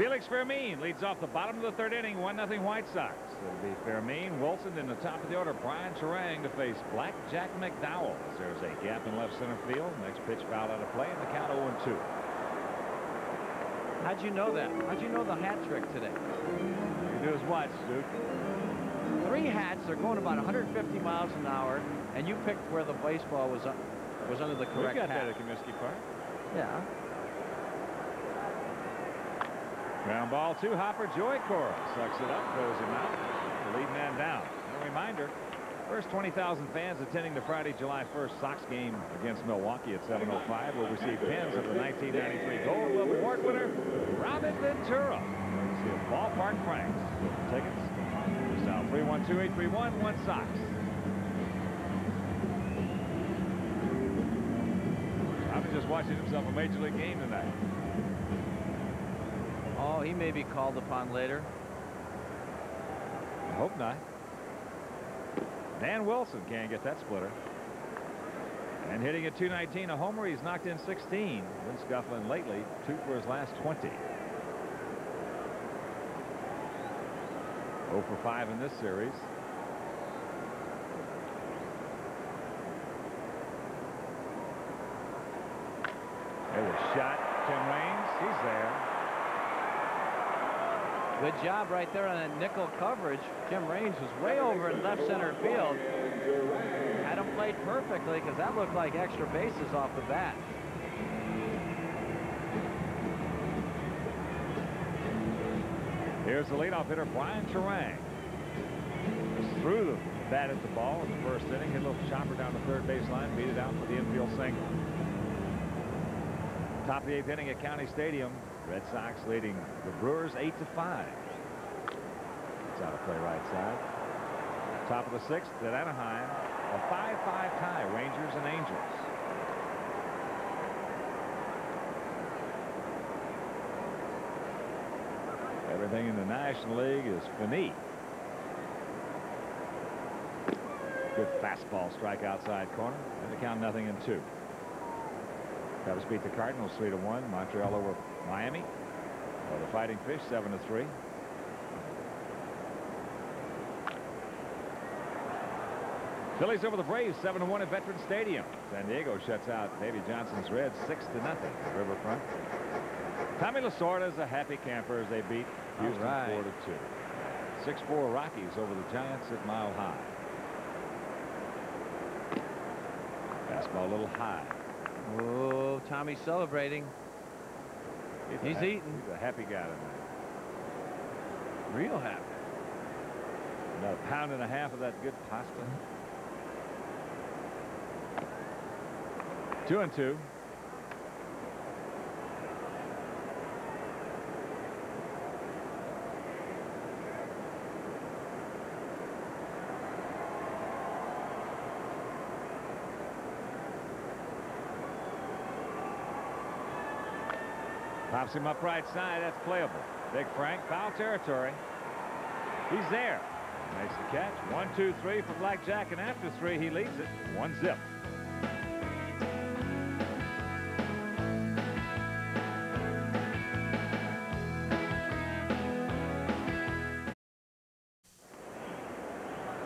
[SPEAKER 1] Felix Fermin leads off the bottom of the third inning, 1-0 White Sox. It'll be Fermin, Wilson in the top of the order, Brian Terang to face Blackjack McDowell. There's a gap in left center field. Next pitch fouled out of play, and the count 0-2.
[SPEAKER 2] How'd you know that? How'd you know the hat trick today?
[SPEAKER 1] You do is watch, Duke.
[SPEAKER 2] 3 hats. They're going about 150 miles an hour, and you picked where the baseball was under the correct
[SPEAKER 1] We got
[SPEAKER 2] hat.
[SPEAKER 1] that at Comiskey Park.
[SPEAKER 2] Yeah.
[SPEAKER 1] Ground ball to Hopper. Joy Cora sucks it up, throws him out. The lead man down. A reminder, first 20,000 fans attending the Friday, July 1st Sox game against Milwaukee at 7:05 will receive pins of the 1993 Gold Glove Award winner, Robin Ventura. See at Ballpark Franks. Tickets, just now 312-831-1 Sox. Robin just watching himself a Major League game tonight.
[SPEAKER 2] Oh, he may be called upon later.
[SPEAKER 1] I hope not. Dan Wilson can't get that splitter. And hitting at .219, a homer. He's knocked in 16. Been scuffling lately. 2 for his last 20. 0 for 5 in this series. There's a shot. Tim Raines. He's there.
[SPEAKER 2] Good job right there on that nickel coverage. Jim Raines was way over in left center field. Had him played perfectly because that looked like extra bases off the bat.
[SPEAKER 1] Here's the leadoff hitter, Brian Terang. Just threw the bat at the ball in the first inning. Hit a little chopper down the third baseline. Beat it out for the infield single. Top of the 8th inning at County Stadium. Red Sox leading the Brewers 8-5. It's out of play right side. Top of the 6th at Anaheim. A 5-5 tie. Rangers and Angels. Everything in the National League is finite. Good fastball strike outside corner. And the count 0-2. Cubs beat the Cardinals 3-1. Montreal over Miami. The Fighting Fish 7-3. Phillies over the Braves 7-1 at Veterans Stadium. San Diego shuts out Davey Johnson's Reds 6-0 at Riverfront. Tommy Lasorda's a happy camper as they beat Houston 4-2. 6-4 Rockies over the Giants at Mile High. Fastball a little high.
[SPEAKER 2] Oh, Tommy's celebrating. He's eating.
[SPEAKER 1] He's a happy guy tonight.
[SPEAKER 2] Real happy.
[SPEAKER 1] About a pound and a half of that good pasta. 2-2. Pops him up right side. That's playable. Big Frank, foul territory. He's there. Makes the catch. 1-2-3 for Blackjack, and after 3 he leads it 1-0.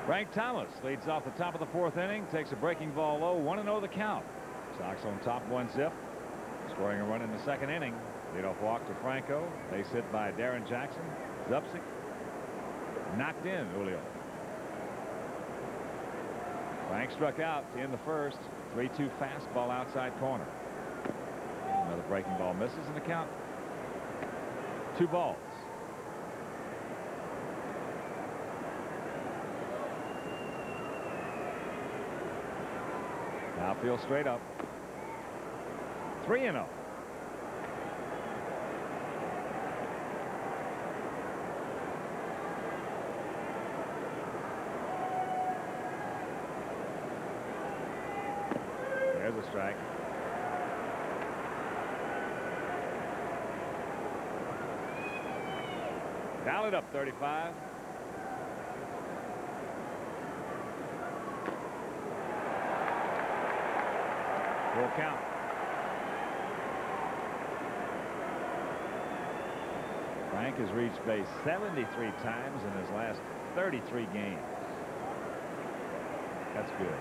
[SPEAKER 1] Frank Thomas leads off the top of the 4th inning, takes a breaking ball low, 1-0 the count. Sox on top 1-0. Scoring a run in the 2nd inning. Leadoff walk to Franco. Base hit by Darren Jackson. Zupsik knocked in Julio. Frank struck out to end the 1st. 3-2 fastball outside corner. Another breaking ball misses, and the count 2 balls. Outfield straight up. 3-0. There's a strike. Dial it up, 35. Full count. Frank has reached base 73 times in his last 33 games. That's good.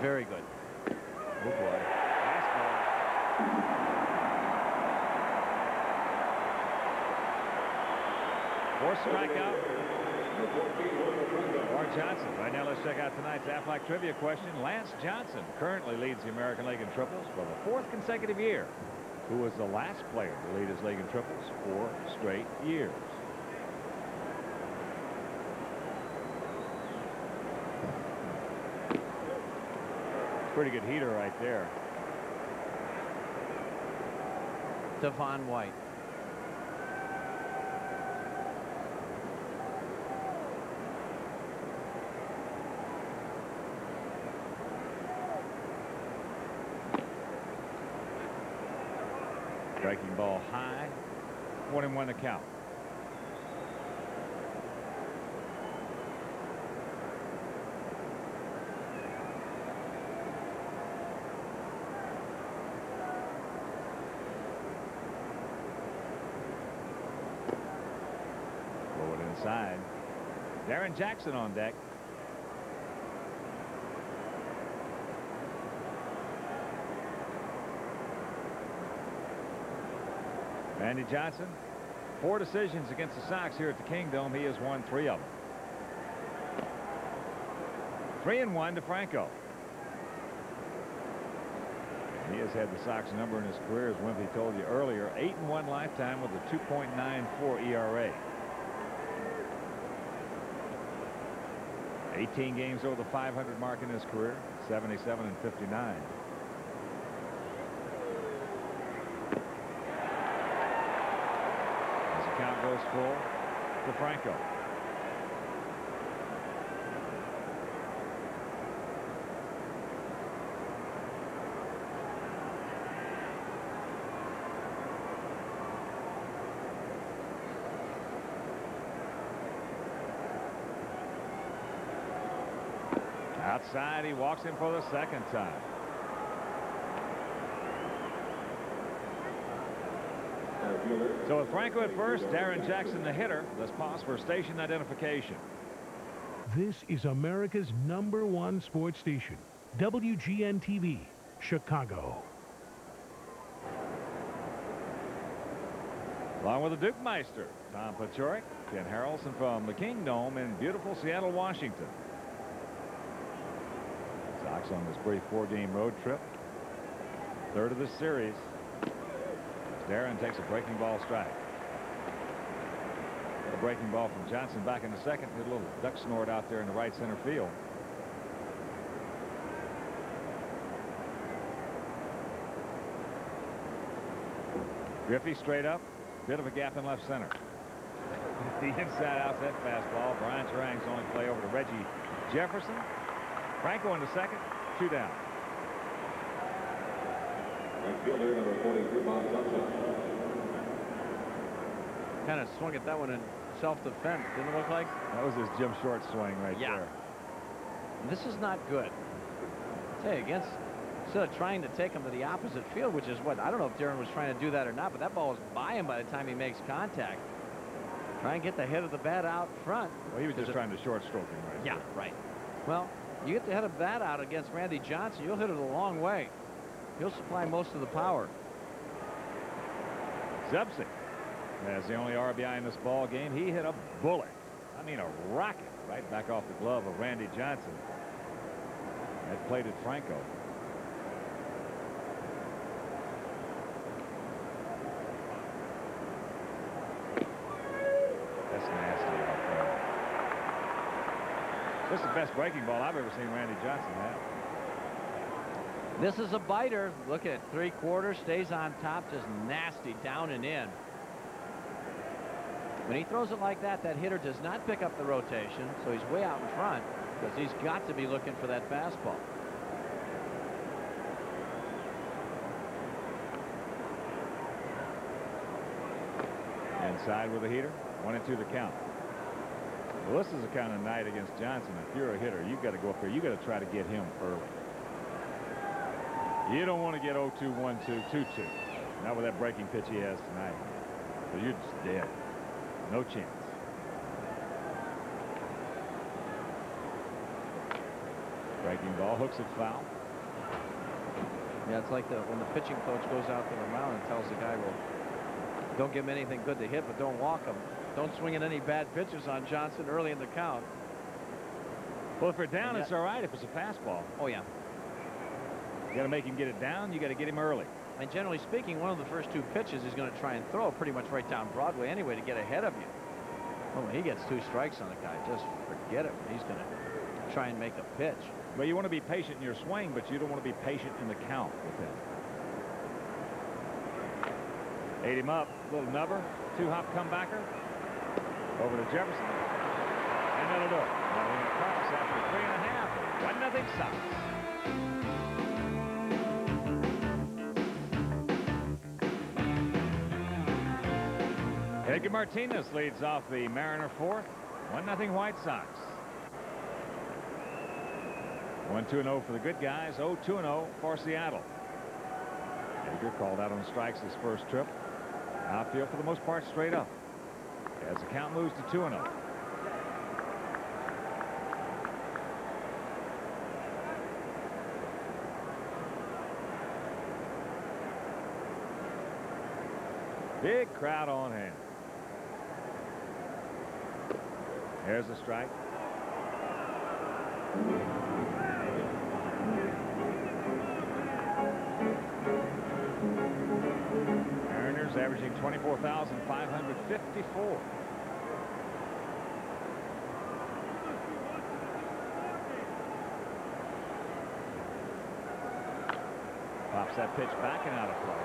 [SPEAKER 2] Very good.
[SPEAKER 1] Oh, boy. Fastball. Fourth strikeout for Johnson. Right now, let's check out tonight's Aflac trivia question. Lance Johnson currently leads the American League in triples for the 4th consecutive year. Who was the last player to lead his league in triples 4 straight years? Pretty good heater right there.
[SPEAKER 2] Devon White.
[SPEAKER 1] Breaking ball high. 1-1 the count. Throw it inside. Darren Jackson on deck. Randy Johnson, 4 decisions against the Sox here at the Kingdom. He has won 3 of them. 3-1 to Franco. He has had the Sox number in his career, as Wimpy told you earlier. 8-1 lifetime with a 2.94 ERA. 18 games over the 500 mark in his career. 77 and 59. Count goes full to Franco. Outside, he walks in for the 2nd time. So with Franco at first, Darren Jackson the hitter. Let's pause for station identification.
[SPEAKER 6] This is America's #1 sports station, WGN-TV, Chicago.
[SPEAKER 1] Along with the Duke Meister, Tom Paciorek, Ken Harrelson from the Kingdom in beautiful Seattle, Washington. Sox on this brief 4-game road trip. 3rd of this series. Darren takes a breaking ball strike. A breaking ball from Johnson back in the 2nd. Did a little duck snort out there in the right center field. Griffey straight up. Bit of a gap in left center. The inside outside fastball. Brian Terang's only play over to Reggie Jefferson. Franco in the 2nd. 2 down.
[SPEAKER 5] Fielder number 43, Bob Johnson.
[SPEAKER 2] Kind of swung at that one in self-defense, didn't it look like?
[SPEAKER 1] That was his Jim Short swing right there.
[SPEAKER 2] This is not good. I tell you, against, instead of trying to take him to the opposite field, which is what, I don't know if Darren was trying to do that or not, but that ball was by him by the time he makes contact. Try and get the head of the bat out front.
[SPEAKER 1] Well, he was just trying to short stroke him right
[SPEAKER 2] Yeah,
[SPEAKER 1] there.
[SPEAKER 2] right. Well, you get the head of the bat out against Randy Johnson, you'll hit it a long way. He'll supply most of the power.
[SPEAKER 1] Zubcic has the only RBI in this ball game. He hit a bullet. I mean, a rocket right back off the glove of Randy Johnson. That plated Franco. That's nasty out there. This is the best breaking ball I've ever seen Randy Johnson have.
[SPEAKER 2] This is a biter. Look at 3/4, stays on top, just nasty down and in. When he throws it like that, that hitter does not pick up the rotation, so he's way out in front because he's got to be looking for that fastball.
[SPEAKER 1] Inside with a heater. 1-2 the count. Well, this is the kind of night against Johnson. If you're a hitter, you've got to go up there. You've got to try to get him early. You don't want to get 0-2, 1-2, 2-2. Not with that breaking pitch he has tonight. So you're just dead. No chance. Breaking ball, hooks it foul.
[SPEAKER 2] Yeah, it's like when the pitching coach goes out to the mound and tells the guy, well, don't give him anything good to hit, but don't walk him. Don't swing at any bad pitches on Johnson early in the count.
[SPEAKER 1] Well, if we're down, it's all right if it's a fastball.
[SPEAKER 2] Oh, yeah.
[SPEAKER 1] You got to make him get it down. You got to get him early.
[SPEAKER 2] And generally speaking, one of the first 2 pitches he's going to try and throw pretty much right down Broadway anyway to get ahead of you. Oh, when he gets 2 strikes on a guy, just forget it. He's going to try and make a pitch.
[SPEAKER 1] Well, you want to be patient in your swing, but you don't want to be patient in the count with him. Ate him up. Little nubber. 2-hop comebacker. Over to Jefferson. And that'll do it. Nothing across after 3.5. 1-0 Sox. Edgar Martinez leads off the Mariner 4th. 1-0 White Sox. 1-2-0 for the good guys. 0-2-0 for Seattle. Edgar called out on strikes his first trip. Outfield for the most part straight up as the count moves to 2-0. Big crowd on hand. There's the strike. Mariners averaging 24,554. Pops that pitch back and out of play.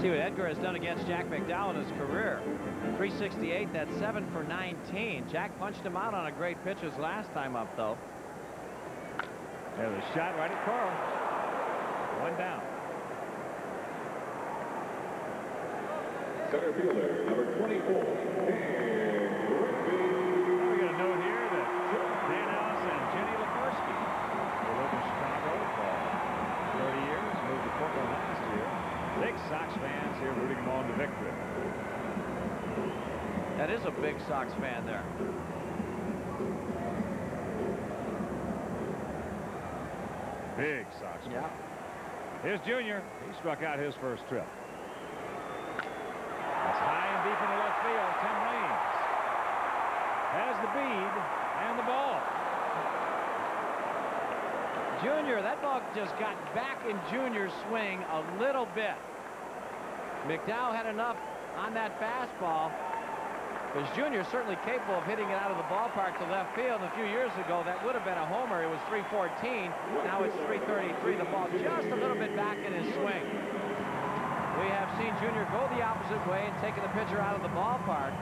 [SPEAKER 2] See what Edgar has done against Jack McDowell in his career. 368, that's 7 for 19. Jack punched him out on a great pitch his last time up, though.
[SPEAKER 1] There's a shot right at Carl. 1 down.
[SPEAKER 5] Center fielder, number 24,
[SPEAKER 1] We got a note here that Dan Ellis and Jenny Likorsky, who lived in Chicago for 30 years, moved to Portland last year. Big Sox fans here rooting them on to victory.
[SPEAKER 2] That is a big Sox fan there.
[SPEAKER 1] Big Sox fan.
[SPEAKER 2] Yeah.
[SPEAKER 1] Here's Junior. He struck out his first trip. That's high and deep into left field. Tim Raines has the bead and the ball.
[SPEAKER 2] Junior, that ball just got back in Junior's swing a little bit. McDowell had enough on that fastball, because Junior's certainly capable of hitting it out of the ballpark to left field. A few years ago, that would have been a homer. It was 314. Now it's 333. The ball just a little bit back in his swing. We have seen Junior go the opposite way and taking the pitcher out of the ballpark,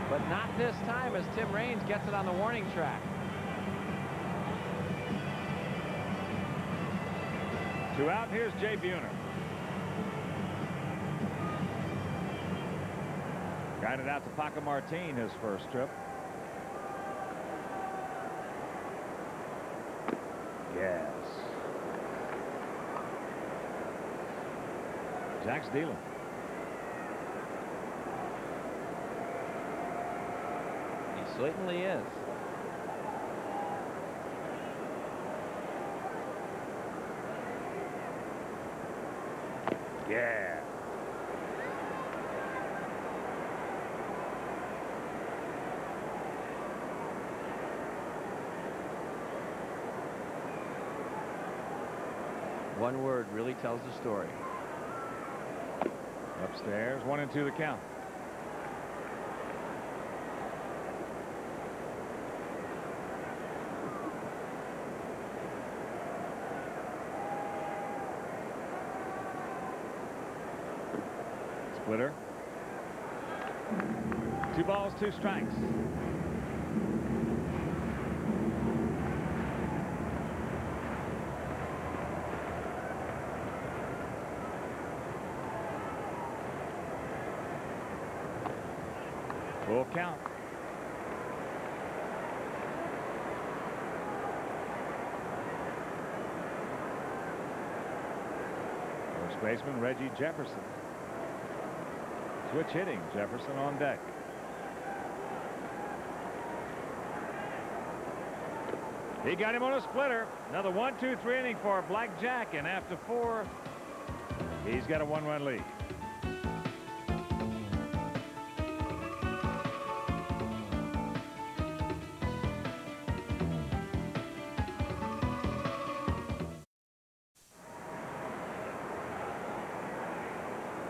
[SPEAKER 2] but not this time as Tim Raines gets it on the warning track.
[SPEAKER 1] 2 out. Here's Jay Buhner. Guided out to Paco Martin his first trip. Yes. Jack's dealing.
[SPEAKER 2] He certainly is.
[SPEAKER 1] Yeah.
[SPEAKER 2] One word really tells the story.
[SPEAKER 1] Upstairs, 1-2 the count. Splitter. 2 balls, 2 strikes. Full count. First baseman Reggie Jefferson. Switch hitting. Jefferson on deck. He got him on a splitter. Another 1-2-3 inning for Blackjack, and after 4, he's got a 1-run lead.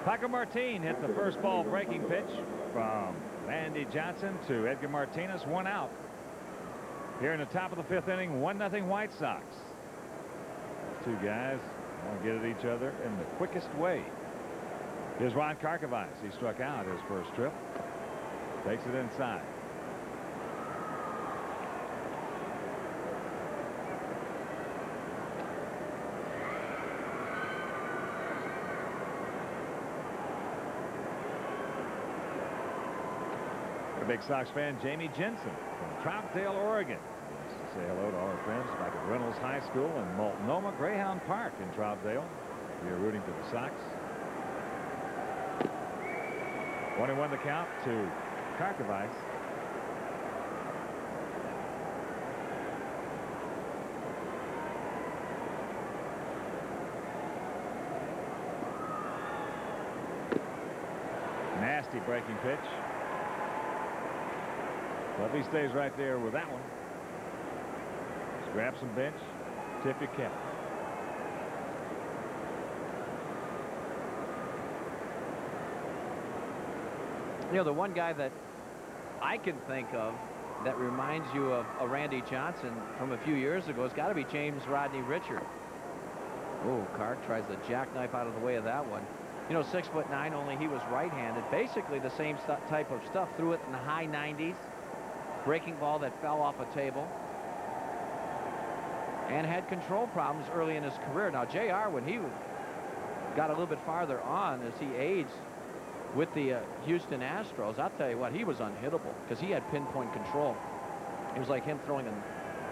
[SPEAKER 1] Paco Martin hit the first ball breaking pitch from Randy Johnson to Edgar Martinez. 1 out. Here in the top of the 5th inning, 1-0 White Sox. Two guys want to get at each other in the quickest way. Here's Ron Karkovice. He struck out his first trip. Takes it inside. A big Sox fan, Jamie Jensen from Troutdale, Oregon. He wants to say hello to all our friends back at Reynolds High School in Multnomah Greyhound Park in Troutdale. We are rooting for the Sox. 21 the count to Karkovice. Nasty breaking pitch. Well, if he stays right there with that one, just grab some bench, tip your cap.
[SPEAKER 2] You know, the one guy that I can think of that reminds you of a Randy Johnson from a few years ago has got to be James Rodney Richard. Oh, Kark tries the jackknife out of the way of that one. You know, 6'9", only he was right-handed. Basically the same type of stuff. Threw it in the high 90s. Breaking ball that fell off a table. And had control problems early in his career. Now, JR, when he got a little bit farther on as he aged with the Houston Astros, I'll tell you what, he was unhittable because he had pinpoint control. It was like him throwing a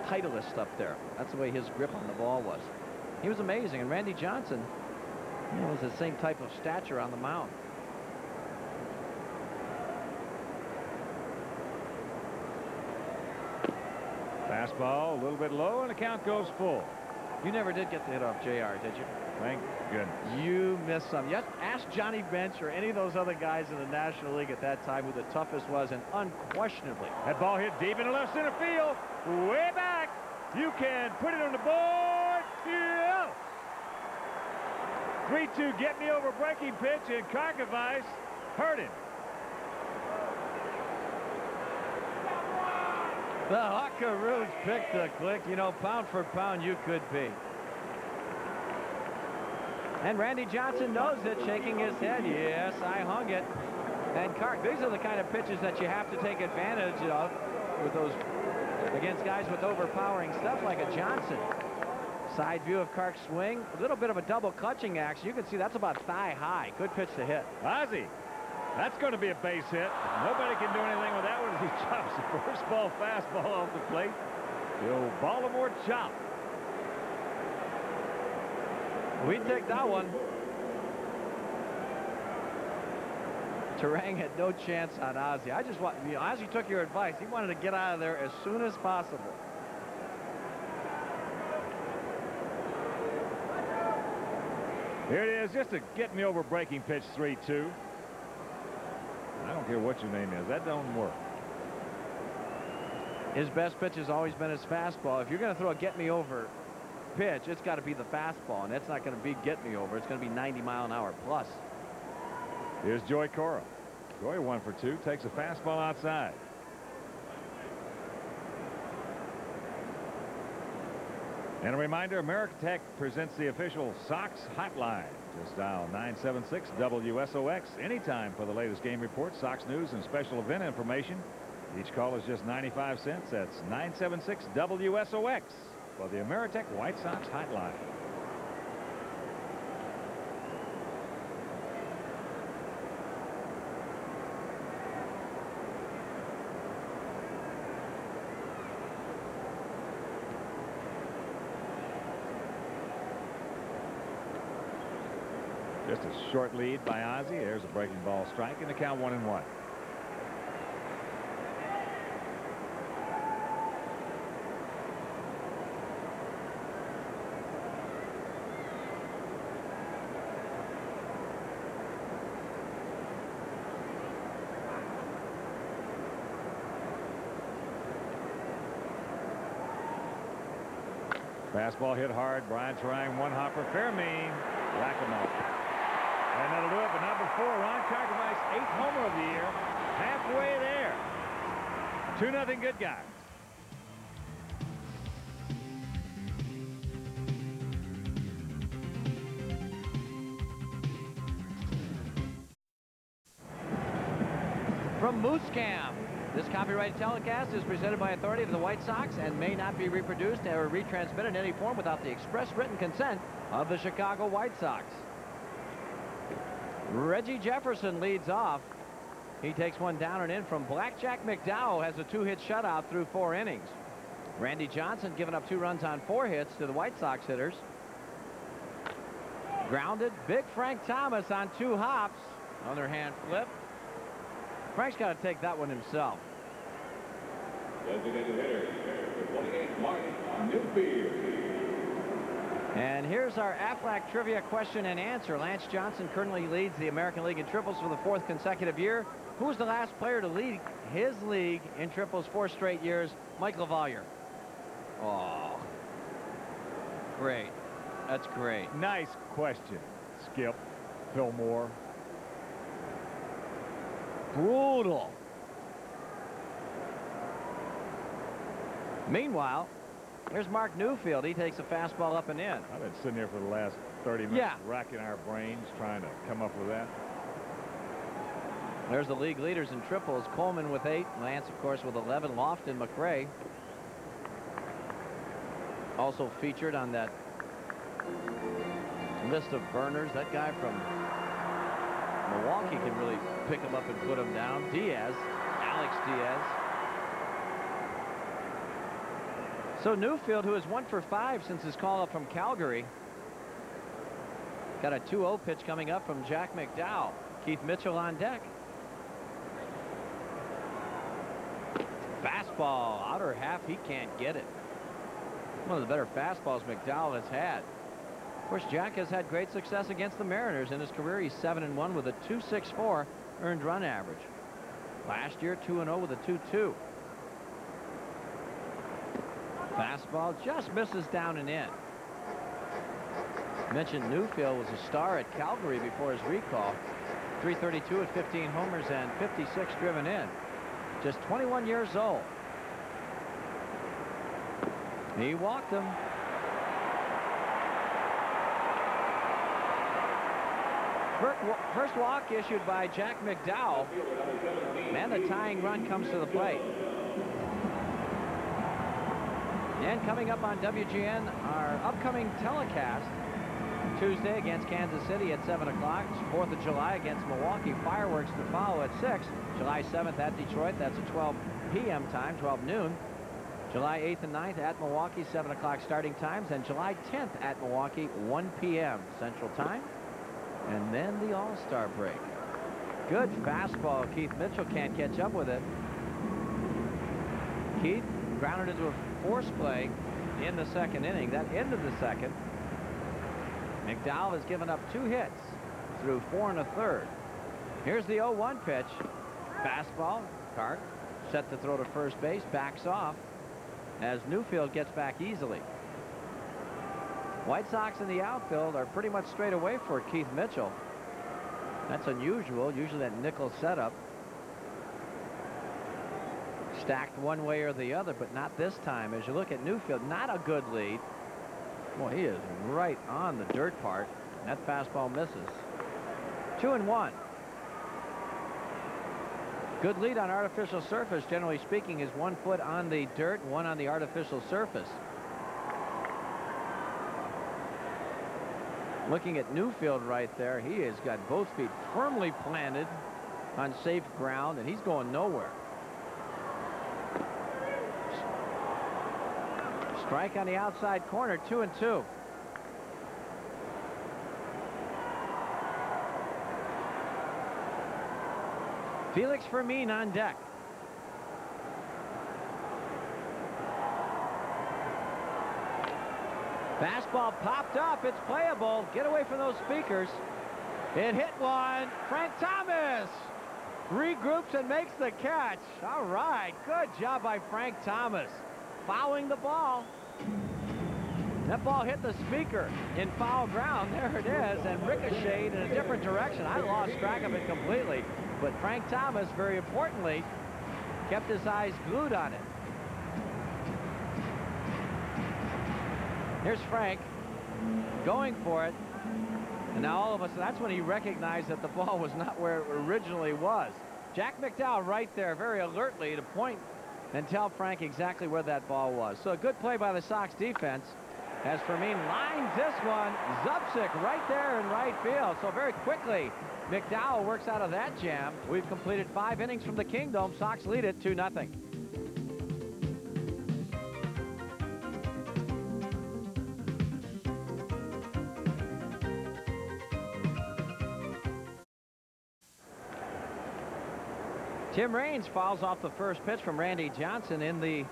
[SPEAKER 2] Titleist stuff there. That's the way his grip on the ball was. He was amazing. And Randy Johnson, you know, was the same type of stature on the mound.
[SPEAKER 1] Fastball a little bit low, and the count goes full.
[SPEAKER 2] You never did get the hit off JR, did you?
[SPEAKER 1] Thank goodness.
[SPEAKER 2] You missed some. Yes, ask Johnny Bench or any of those other guys in the National League at that time who the toughest was, and unquestionably.
[SPEAKER 1] That ball hit deep into left center field. Way back. You can put it on the board. Yeah. 3-2 get me over breaking pitch, and Karkovice hurt him.
[SPEAKER 2] The Hawkaroos picked the click. You know, pound for pound, you could be. And Randy Johnson knows it, shaking his head. Yes, I hung it. And Kark, these are the kind of pitches that you have to take advantage of with those against guys with overpowering stuff like a Johnson. Side view of Kark's swing. A little bit of a double clutching action. You can see that's about thigh high. Good pitch to hit.
[SPEAKER 1] Ozzie. That's going to be a base hit. Nobody can do anything with that one as he chops the first ball fastball off the plate. The old Baltimore chop.
[SPEAKER 2] We take that one. Terang had no chance on Ozzie. I just want, you know, Ozzie took your advice. He wanted to get out of there as soon as possible.
[SPEAKER 1] Here it is, just a get me over breaking pitch, 3-2. I don't care what your name is. That don't work.
[SPEAKER 2] His best pitch has always been his fastball. If you're going to throw a get-me-over pitch, it's got to be the fastball, and it's not going to be get-me-over. It's going to be 90-mile-an-hour plus.
[SPEAKER 1] Here's Joey Cora. Joey 1 for 2, takes a fastball outside. And a reminder, Ameritech presents the official Sox hotline. Just dial 976-WSOX anytime for the latest game reports, Sox news, and special event information. Each call is just 95 cents. That's 976-WSOX for the Ameritech White Sox hotline. Just a short lead by Ozzie. There's a breaking ball strike, and the count 1-1. Fastball hit hard. Brian trying one hopper. Fairmean. Whack him up. And that'll do it. But not before Ron Cartwright's 8th homer of the year. Halfway there. 2-0 good guys.
[SPEAKER 2] From Moose Cam. This copyrighted telecast is presented by authority of the White Sox and may not be reproduced or retransmitted in any form without the express written consent of the Chicago White Sox. Reggie Jefferson leads off. He takes one down and in from Blackjack McDowell, has a 2-hit shutout through 4 innings. Randy Johnson giving up 2 runs on 4 hits to the White Sox hitters. Grounded. Big Frank Thomas on 2 hops. Underhand flip. Frank's got to take that one himself.
[SPEAKER 5] Designated hitter, 28, Mark Newfield.
[SPEAKER 2] And here's our Aflac trivia question and answer. Lance Johnson currently leads the American League in triples for the 4th consecutive year. Who's the last player to lead his league in triples 4 straight years? Mike LaValliere. Oh, great. That's great.
[SPEAKER 1] Nice question, Skip. Fillmore.
[SPEAKER 2] Brutal. Meanwhile, there's Mark Newfield. He takes a fastball up and in.
[SPEAKER 1] I've been sitting here for the last 30 minutes racking our brains trying to come up with that.
[SPEAKER 2] There's the league leaders in triples. Coleman with 8. Lance, of course, with 11. Lofton, McRae. Also featured on that list of burners. That guy from Milwaukee can really pick him up and put him down. Diaz, Alex Diaz. So Newfield, who is 1 for 5 since his call up from Calgary, got a 2-0 pitch coming up from Jack McDowell. Keith Mitchell on deck. Fastball, outer half, he can't get it. One of the better fastballs McDowell has had. Of course, Jack has had great success against the Mariners in his career. He's 7-1 with a 2.64 earned run average. Last year, 2-0 with a 2.2. Fastball just misses down and in. Mentioned Newfield was a star at Calgary before his recall. 332 at 15 homers and 56 driven in. Just 21 years old. He walked him. First walk issued by Jack McDowell. And the tying run comes to the plate. And coming up on WGN, our upcoming telecast, Tuesday against Kansas City at 7 o'clock. 4th of July against Milwaukee. Fireworks to follow at 6. July 7th at Detroit. That's a 12 p.m. time, 12 noon. July 8th and 9th at Milwaukee, 7 o'clock starting times. And July 10th at Milwaukee, 1 p.m. Central Time. And then the All-Star break. Good fastball. Keith Mitchell can't catch up with it. Keith grounded into a force play in the 2nd inning. That ended the 2nd. McDowell has given up 2 hits through 4 1/3. Here's the 0-1 pitch. Fastball. Clark set to throw to first base. Backs off as Newfield gets back easily. White Sox in the outfield are pretty much straight away for Keith Mitchell. That's unusual. Usually that nickel setup stacked one way or the other, but not this time. As you look at Newfield, not a good lead. Boy, he is right on the dirt part. That fastball misses. 2-1. Good lead on artificial surface, generally speaking, is 1 foot on the dirt, 1 on the artificial surface. Looking at Newfield right there, he has got both feet firmly planted on safe ground, and he's going nowhere. Strike on the outside corner, 2-2. Felix Fermin on deck. Fastball popped up. It's playable. Get away from those speakers. It hit one. Frank Thomas regroups and makes the catch. All right. Good job by Frank Thomas. Fouling the ball. That ball hit the speaker in foul ground. There it is, and ricocheted in a different direction. I lost track of it completely. But Frank Thomas, very importantly, kept his eyes glued on it. Here's Frank going for it. And now all of a sudden, that's when he recognized that the ball was not where it originally was. Jack McDowell right there very alertly to point and tell Frank exactly where that ball was. So a good play by the Sox defense as Fermin lines this one. Zubcic right there in right field. So very quickly, McDowell works out of that jam. We've completed 5 innings from the Kingdome. Sox lead it 2-0. Tim Raines fouls off the first pitch from Randy Johnson in the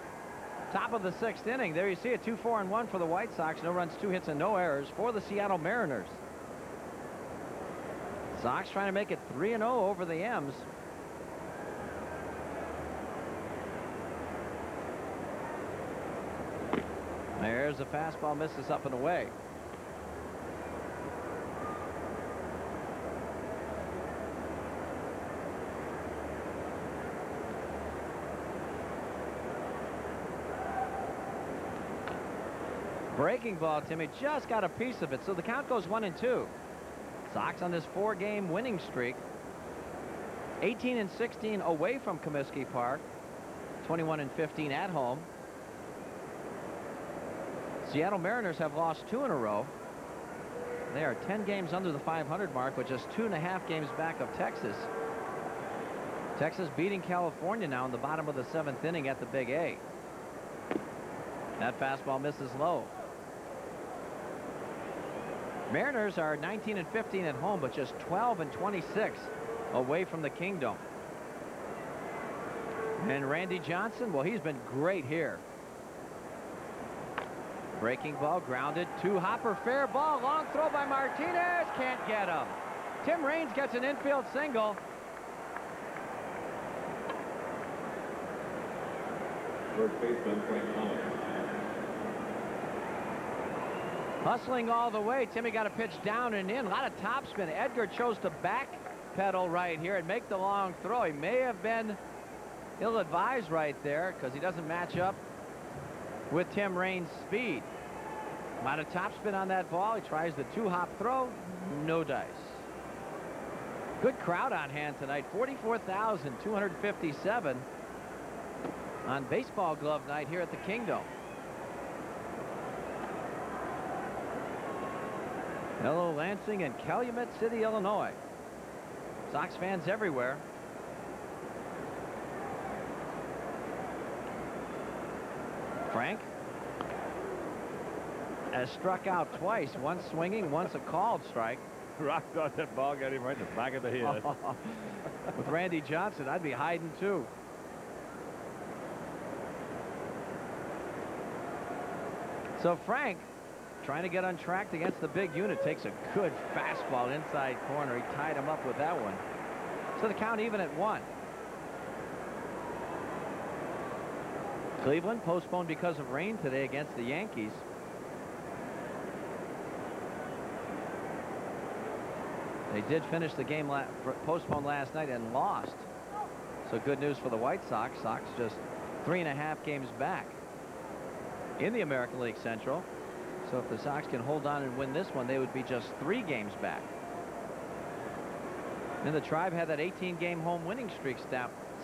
[SPEAKER 2] top of the 6th inning. There you see it, 2-4-1 for the White Sox. No runs, 2 hits, and no errors for the Seattle Mariners. Sox trying to make it 3-0 over the M's. There's a fastball, misses up and away. Breaking ball, Timmy just got a piece of it, so the count goes 1-2. Sox on this 4-game winning streak. 18-16 away from Comiskey Park. 21-15 at home. Seattle Mariners have lost 2 in a row. They are 10 games under the 500 mark, with just 2.5 games back of Texas. Texas beating California now in the bottom of the 7th inning at the Big A. That fastball misses low. Mariners are 19-15 at home, but just 12-26 away from the Kingdome. And Randy Johnson, well, he's been great here. Breaking ball, grounded, 2-hopper, fair ball, long throw by Martinez, can't get him. Tim Raines gets an infield single.
[SPEAKER 5] First baseman, Frank Thomas.
[SPEAKER 2] Hustling all the way. Timmy got a pitch down and in. A lot of topspin. Edgar chose to backpedal right here and make the long throw. He may have been ill-advised right there because he doesn't match up with Tim Raines' speed. A lot of topspin on that ball. He tries the 2-hop throw. No dice. Good crowd on hand tonight. 44,257 on baseball glove night here at the Kingdome. Hello, Lansing and Calumet City, Illinois. Sox fans everywhere. Frank has struck out twice, once swinging, once a called strike.
[SPEAKER 1] Rock thought that ball got him right in the back of the head.
[SPEAKER 2] With Randy Johnson, I'd be hiding too. So Frank, trying to get untracked against the big unit, takes a good fastball inside corner. He tied him up with that one. So the count even at 1. Cleveland postponed because of rain today against the Yankees. They did finish the game postponed last night and lost. So good news for the White Sox. Sox just 3.5 games back in the American League Central. So if the Sox can hold on and win this one, they would be just 3 games back. And the Tribe had that 18-game home winning streak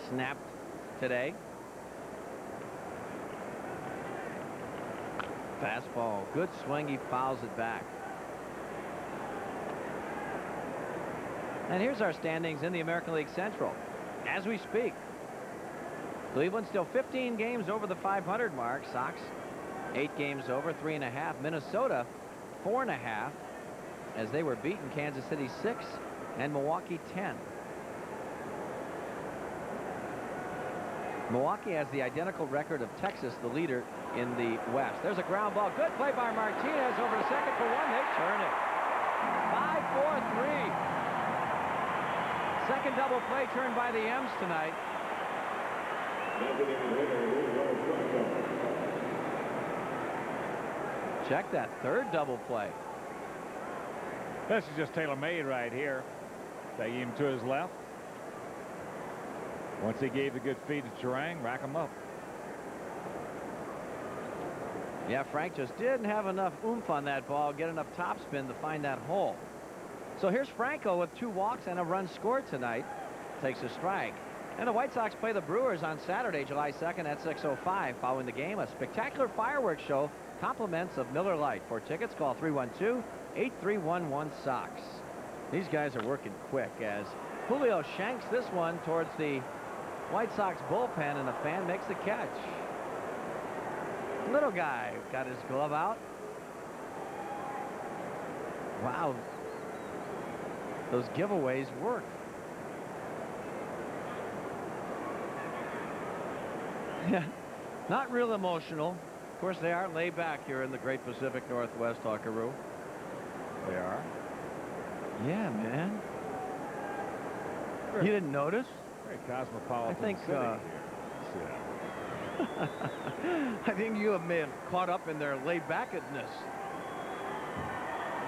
[SPEAKER 2] snapped today. Fastball, good swing, he fouls it back. And here's our standings in the American League Central. As we speak, Cleveland still 15 games over the 500 mark. Sox 8 games over, 3.5. Minnesota 4.5, as they were beaten Kansas City 6 and Milwaukee 10. Milwaukee has the identical record of Texas, the leader in the West. There's a ground ball. Good play by Martinez over to second for one. They turn it. 5-4-3. Second double play turned by the M's tonight. Check that third double play.
[SPEAKER 1] This is just tailor-made right here. Taking him to his left. Once he gave the good feed to Turang, rack him up.
[SPEAKER 2] Yeah, Frank just didn't have enough oomph on that ball, get enough topspin to find that hole. So here's Franco with 2 walks and a run scored tonight. Takes a strike. And the White Sox play the Brewers on Saturday, July 2nd at 6:05. Following the game, a spectacular fireworks show. Compliments of Miller Lite. For tickets, call 312-8311-SOX. These guys are working quick as Julio shanks this one towards the White Sox bullpen, and the fan makes the catch. Little guy got his glove out. Wow. Those giveaways work. Yeah, not real emotional. Of course, they are laid back here in the great Pacific Northwest, Hawkaroo.
[SPEAKER 1] They are.
[SPEAKER 2] Yeah, man. You didn't notice?
[SPEAKER 1] Very cosmopolitan.
[SPEAKER 2] I think.
[SPEAKER 1] City
[SPEAKER 2] I think you may have caught up in their laid-backedness,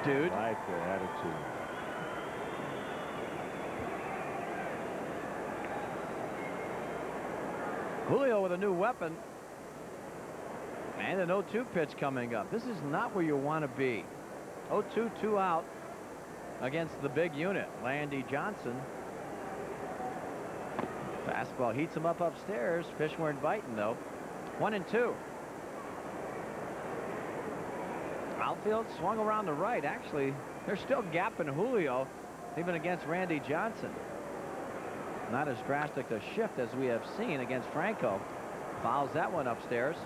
[SPEAKER 2] dude.
[SPEAKER 1] I like their attitude.
[SPEAKER 2] Julio with a new weapon. And an 0-2 pitch coming up. This is not where you want to be. 0-2, 2 out against the big unit, Landy Johnson. Fastball heats him up upstairs. Fish weren't biting, though. 1-2. Outfield swung around the right. Actually, they're still gapping Julio, even against Randy Johnson. Not as drastic a shift as we have seen against Franco. Fouls that one upstairs.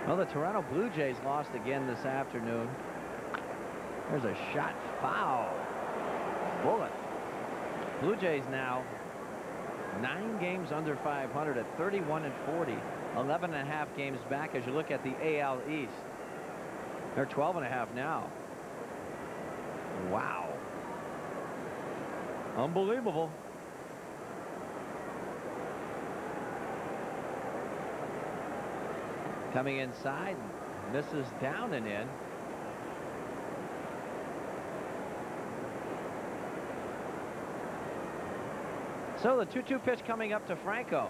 [SPEAKER 2] Well, the Toronto Blue Jays lost again this afternoon. There's a shot foul. Bullet. Blue Jays now 9 games under 500 at 31-40. 11.5 games back as you look at the AL East. They're 12.5 now. Wow. Unbelievable. Coming inside, misses down and in. So the 2-2 pitch coming up to Franco.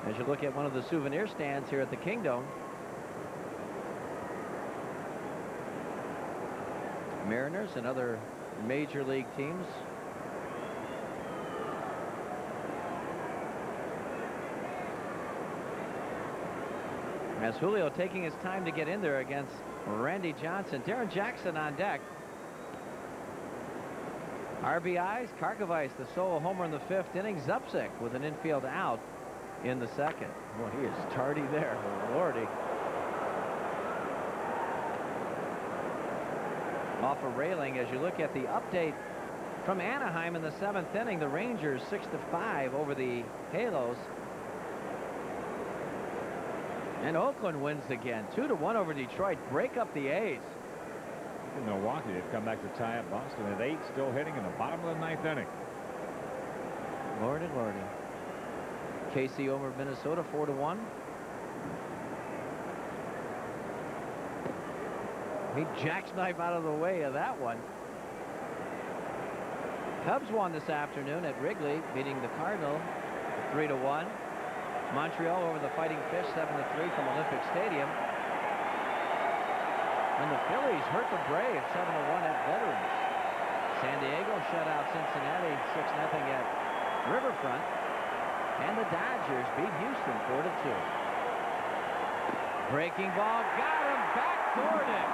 [SPEAKER 2] As you look at one of the souvenir stands here at the Kingdom. Mariners and other major league teams. As Julio taking his time to get in there against Randy Johnson. Darren Jackson on deck. RBIs, Karkovice, the solo homer in the 5th inning. Zupsik with an infield out in the 2nd. Well, he is tardy there, lordy. Off a railing as you look at the update from Anaheim in the 7th inning. The Rangers 6-5 over the Halos. And Oakland wins again. 2-1 over Detroit. Break up the A's.
[SPEAKER 1] In Milwaukee, they've come back to tie up Boston at 8, still hitting in the bottom of the 9th inning.
[SPEAKER 2] Lordy, lordy. KC over Minnesota 4-1. He jackknife out of the way of that one. Cubs won this afternoon at Wrigley, beating the Cardinal 3-1. Montreal over the Fighting Fish 7-3 from Olympic Stadium. And the Phillies hurt the Braves 7-1 at Veterans. San Diego shut out Cincinnati 6-0 at Riverfront. And the Dodgers beat Houston 4-2. Breaking ball, got him, backdoored it.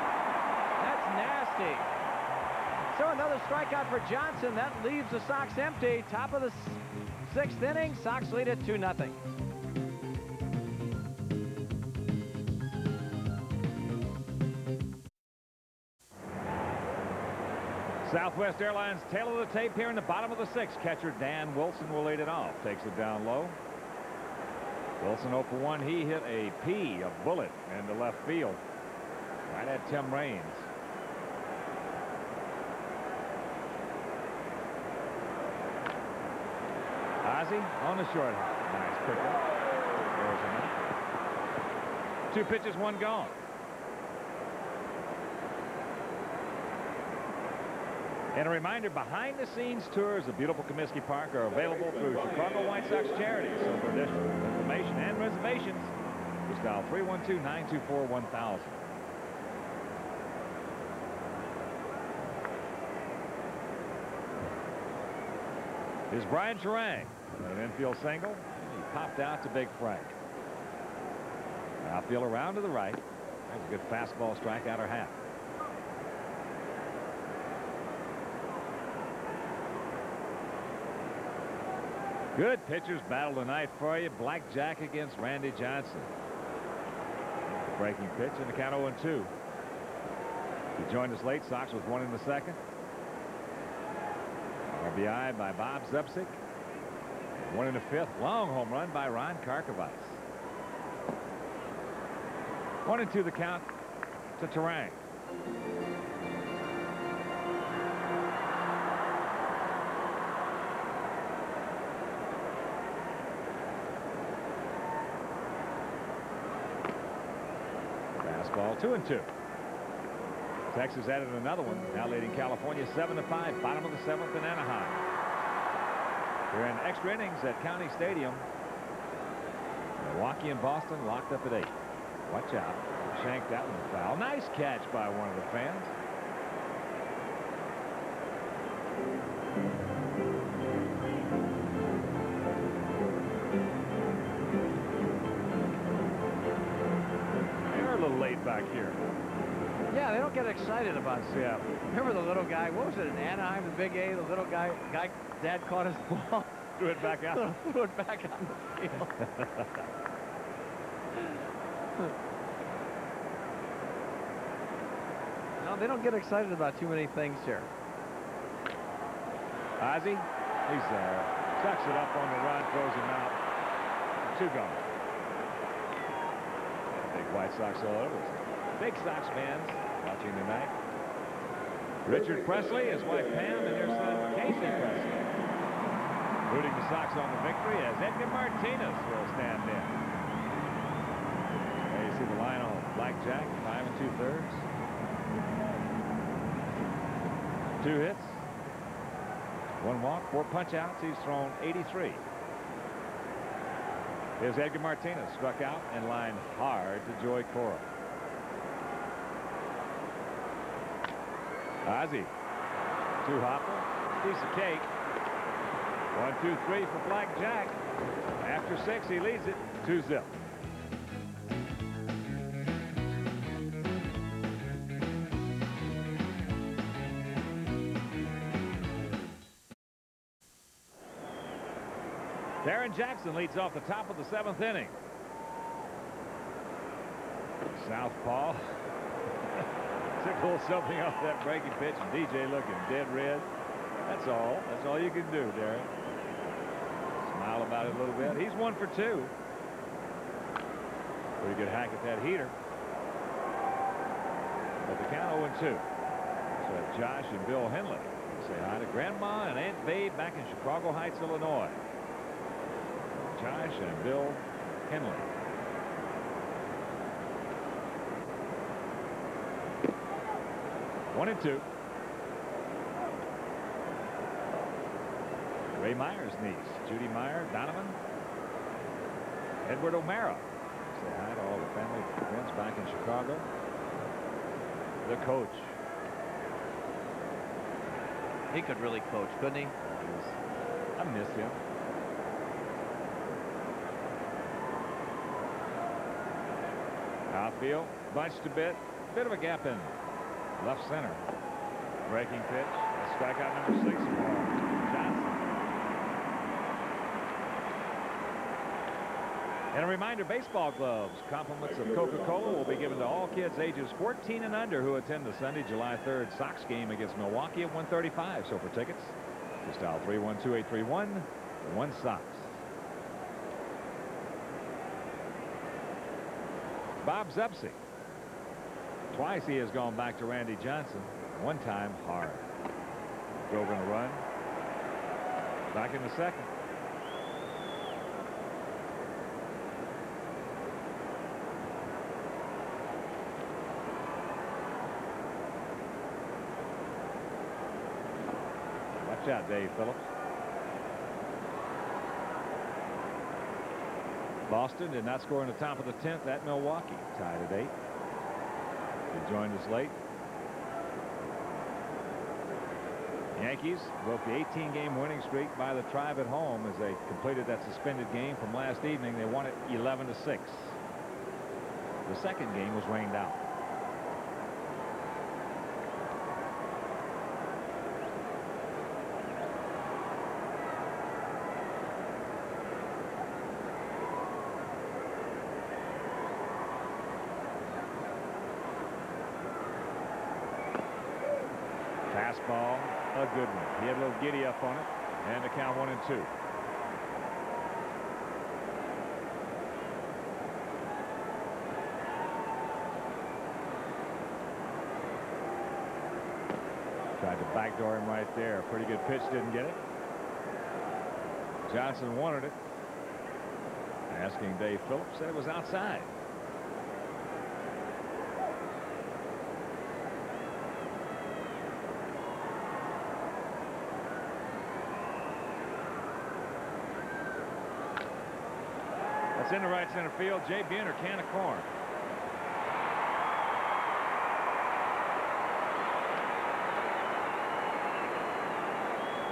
[SPEAKER 2] That's nasty. So another strikeout for Johnson. That leaves the Sox empty. Top of the 6th inning. Sox lead at 2-0.
[SPEAKER 1] Southwest Airlines tail of the tape here in the bottom of the sixth. Catcher Dan Wilson will lead it off. Takes it down low. Wilson 0 for 1. He hit a bullet into left field. Right at Tim Raines. Ozzie on the short hop. Nice pickup. There's 2 pitches, 1 gone. And a reminder, behind-the-scenes tours of beautiful Comiskey Park are available through Chicago White Sox charities. So for additional information and reservations, just dial 312-924-1000. Here's Brian Terang. An infield single. He popped out to Big Frank. Outfield around to the right. That's a good fastball strikeout or half. Good pitchers battle tonight for you. Blackjack against Randy Johnson. Breaking pitch in the count 0-2. He joined us late. Sox with 1 in the second. RBI by Bob Zepsik. 1 in the fifth. Long home run by Ron Karkovice. 1-2 the count to Terang. Fastball 2-2. Texas added another one, now leading California 7-5. Bottom of the 7th in Anaheim. We're in extra innings at County Stadium. Milwaukee and Boston locked up at 8. Watch out. Shanked that one foul. Nice catch by one of the fans. They're a little late back here.
[SPEAKER 2] Yeah, they don't get excited about Seattle. Remember the little guy? What was it in Anaheim? The Big A. The little guy. Dad caught his ball.
[SPEAKER 1] Threw it back out.
[SPEAKER 2] Threw it back on the field. No, they don't get excited about too many things here.
[SPEAKER 1] Ozzie, he's there. Tucks it up on the run, throws him out. 2 gone. Big White Sox all over. Big Sox fans watching tonight. Richard Presley, his wife Pam, and their son Casey Presley. Rooting the Sox on the victory as Edgar Martinez will stand in. There you see the line on Blackjack, 5 2/3. 2 hits, 1 walk, 4 punch outs. He's thrown 83. Here's Edgar Martinez, struck out and lined hard to Joey Cora. Ozzie, 2 hopper, piece of cake. 1, 2, 3 for Blackjack. After 6, he leads it 2-0. Darren Jackson leads off the top of the 7th inning. Southpaw. Took a little something off that breaking pitch, and DJ looking dead red. That's all. That's all you can do, Darren. Smile about it a little bit. He's 1 for 2. Pretty good hack at that heater. But the count 0-2. So Josh and Bill Henley say hi to Grandma and Aunt Babe back in Chicago Heights, Illinois. Josh and Bill Henley. One and 2. Ray Meyer's niece, Judy Meyer, Donovan, Edward O'Mara. Say hi to all the family friends back in Chicago. The coach.
[SPEAKER 2] He could really coach, couldn't he?
[SPEAKER 1] I miss him. Outfield, bunched a bit of a gap in left center. Breaking pitch. Strikeout number 6 for Johnson. And a reminder, baseball gloves, compliments of Coca-Cola, will be given to all kids ages 14 and under who attend the Sunday, July 3rd Sox game against Milwaukee at 1:35. So for tickets, just dial 312-831-1 Sox. Bob Zepsy. Twice he has gone back to Randy Johnson. One time hard. Drove in a run. Back in the second. Watch out, Dave Phillips. Boston did not score in the top of the 10th at Milwaukee. Tied at 8. He joined us late. Yankees broke the 18-game winning streak by the Tribe at home as they completed that suspended game from last evening. They won it 11-6. The second game was rained out. Fastball, a good one. He had a little giddy up on it, and the count 1-2. Tried to backdoor him right there. Pretty good pitch, didn't get it. Johnson wanted it. Asking Dave Phillips, said it was outside. It's in the right center field. Jay Buhner, can of corn.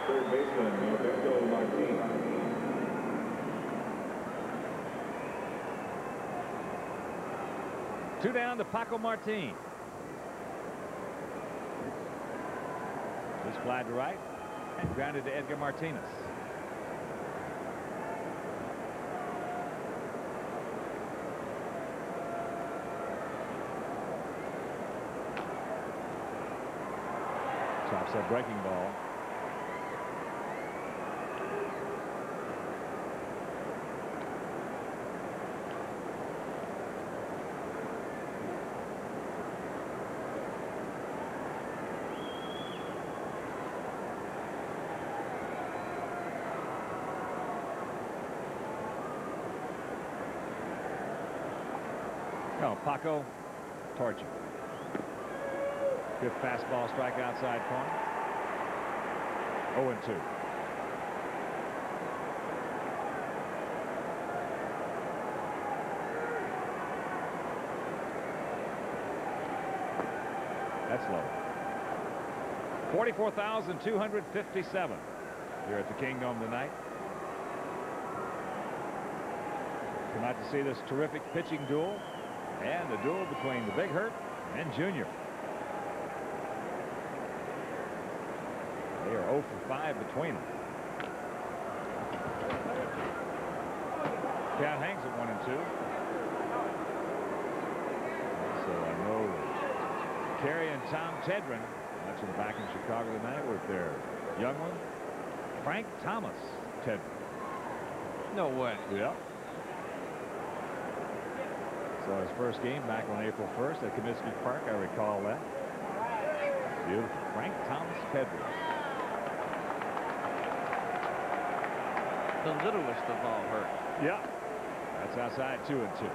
[SPEAKER 5] Third baseman, McDowell.
[SPEAKER 1] Two down to Paco Martin. He's fly to right and grounded to Edgar Martinez. Chops that breaking ball. Oh, Paco torching. Good fastball, strike outside corner. 0-2. That's low. 44,257 here at the Kingdome tonight. Come out to see this terrific pitching duel and the duel between the Big Hurt and Junior. They are 0 for 5 between them. Count hangs at 1-2. So I know Kerry and Tom Tedron, much of the back in Chicago tonight with their young one, Frank Thomas Tedron.
[SPEAKER 2] No way.
[SPEAKER 1] Yep. So his first game back on April 1st at Comiskey Park, I recall that. Beautiful. Frank Thomas Tedron.
[SPEAKER 2] The littlest of all hurt.
[SPEAKER 1] Yeah. That's outside 2-2.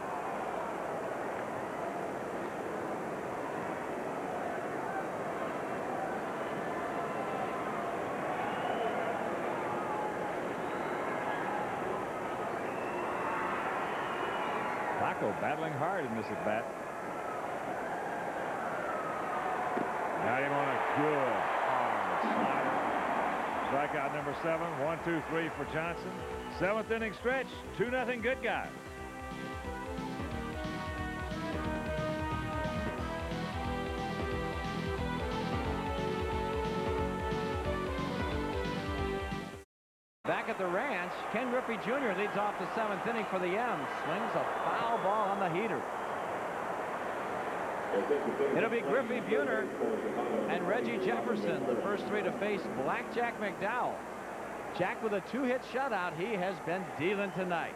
[SPEAKER 1] Paco battling hard in this at bat. Got him on a good hard slider. Strikeout number 7. 1-2-3 for Johnson. 7th inning stretch. 2-0 good guys.
[SPEAKER 2] Back at the ranch, Ken Griffey Jr. leads off the 7th inning for the M's. Swings a foul ball on the heater. It'll be Griffey Buhner and Reggie Jefferson, the first three to face Blackjack McDowell. Jack with a 2-hit shutout. He has been dealing tonight.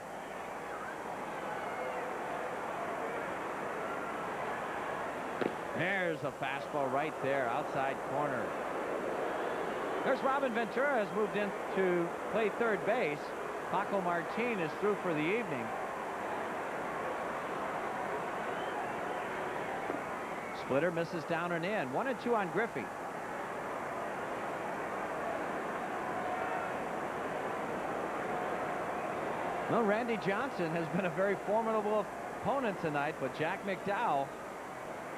[SPEAKER 2] There's a fastball right there, outside corner. There's Robin Ventura, has moved in to play third base. Paco Martin is through for the evening. Splitter misses down and in. 1-2 on Griffey. Well, Randy Johnson has been a very formidable opponent tonight, but Jack McDowell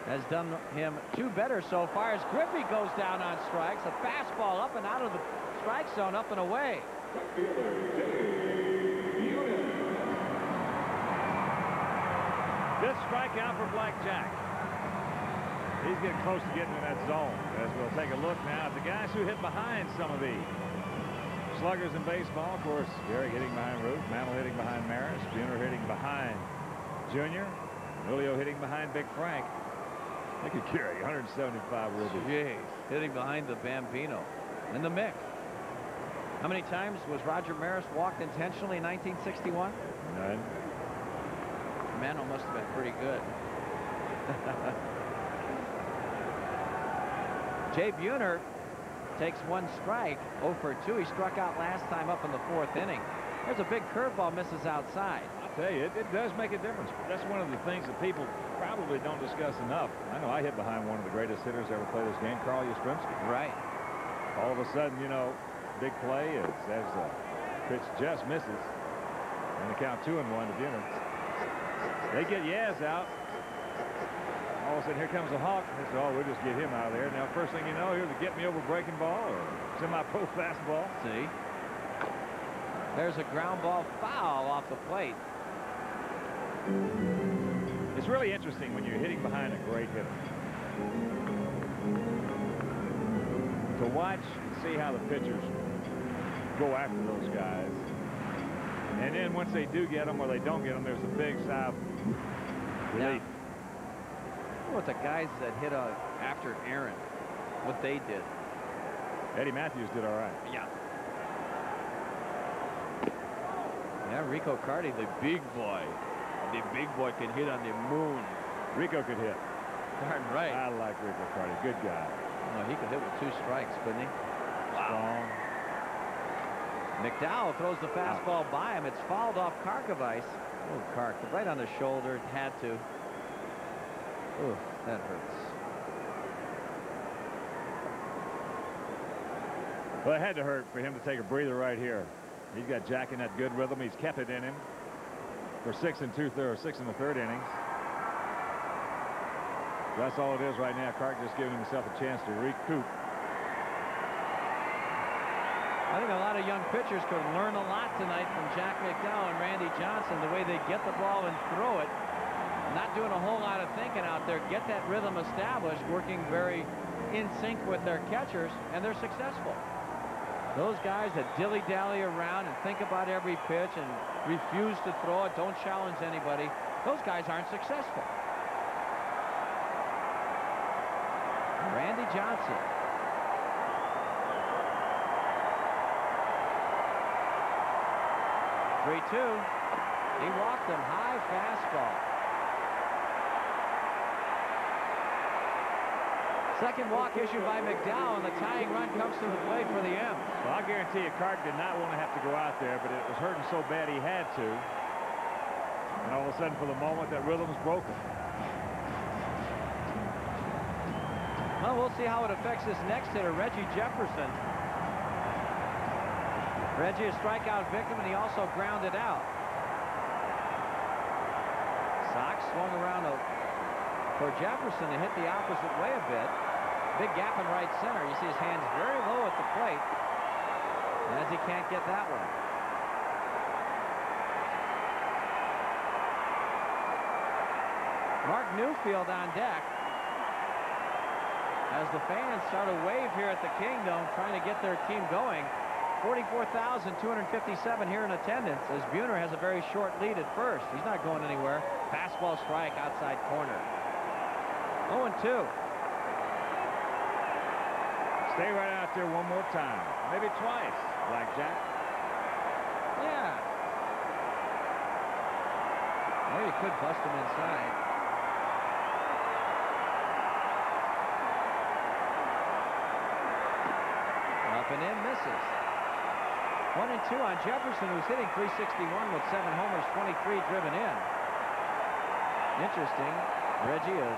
[SPEAKER 2] has done him 2 better so far as Griffey goes down on strikes. A fastball up and out of the strike zone, up and away.
[SPEAKER 1] Good strikeout for Blackjack. He's getting close to getting in that zone. As we'll take a look now at the guys who hit behind some of these sluggers in baseball. Of course, Gary hitting behind Root, Mantle hitting behind Maris, Buhner hitting behind Junior, Julio hitting behind Big Frank. Look at Gary, 175 will be.
[SPEAKER 2] Jeez, hitting behind the Bambino and the Mick. How many times was Roger Maris walked intentionally in 1961?
[SPEAKER 1] None.
[SPEAKER 2] Mantle must have been pretty good. Jay Buhner takes 1 strike, 0 for 2. He struck out last time up in the 4th inning. There's a big curveball, misses outside.
[SPEAKER 1] I'll tell you, it does make a difference. That's one of the things that people probably don't discuss enough. I know I hit behind one of the greatest hitters ever play this game, Carl Yastrzemski.
[SPEAKER 2] Right.
[SPEAKER 1] All of a sudden, you know, big play is as a pitch just misses. And the count 2-1 to Buhner. They get Yaz out. All of a sudden, here comes a Hawk. They say, oh, we'll just get him out of there. Now, first thing you know, here's a get-me-over breaking ball or semi-pro fastball.
[SPEAKER 2] See? There's a ground ball foul off the plate.
[SPEAKER 1] It's really interesting when you're hitting behind a great hitter to watch and see how the pitchers go after those guys. And then once they do get them or they don't get them, there's a big sigh of relief.
[SPEAKER 2] What the guys that hit after Aaron, what they did.
[SPEAKER 1] Eddie Matthews did all right.
[SPEAKER 2] Yeah. Yeah, Rico Carty, the big boy. The big boy can hit on the moon.
[SPEAKER 1] Rico could hit.
[SPEAKER 2] Darn right.
[SPEAKER 1] I like Rico Carty. Good guy.
[SPEAKER 2] Oh, he could hit with 2 strikes, couldn't he?
[SPEAKER 1] Wow.
[SPEAKER 2] McDowell throws the fastball by him. It's fouled off Karkovice. Oh, Kark, right on the shoulder. Had to. Oh, that hurts.
[SPEAKER 1] Well, it had to hurt for him to take a breather right here. He's got Jack in that good rhythm. He's kept it in him for 6 and 1/3 innings. That's all it is right now. Kark just giving himself a chance to recoup.
[SPEAKER 2] I think a lot of young pitchers could learn a lot tonight from Jack McDowell and Randy Johnson, the way they get the ball and throw it. Not doing a whole lot of thinking out there. Get that rhythm established, working very in sync with their catchers, and they're successful. Those guys that dilly-dally around and think about every pitch and refuse to throw it, don't challenge anybody, those guys aren't successful. Randy Johnson. "3-2. He walked him. High fastball. Second walk issued by McDowell, and the tying run comes to the plate for the M's.
[SPEAKER 1] Well, I guarantee you Kark did not want to have to go out there, but it was hurting so bad he had to. And all of a sudden, for the moment, that rhythm's broken.
[SPEAKER 2] Well, we'll see how it affects this next hitter, Reggie Jefferson. Reggie, a strikeout victim, and he also grounded out. Sox swung around for Jefferson to hit the opposite way a bit. Big gap in right center. You see his hands very low at the plate as he can't get that one. Mark Newfield on deck as the fans start a wave here at the Kingdome, trying to get their team going. 44,257 here in attendance as Buhner has a very short lead at first. He's not going anywhere. Fastball strike outside corner. 0-2.
[SPEAKER 1] Stay right out there one more time. Maybe twice, Blackjack.
[SPEAKER 2] Yeah. Or you could bust him inside. Up and in, misses. 1-2 on Jefferson, who's hitting .361 with 7 homers, 23 driven in. Interesting. Reggie, a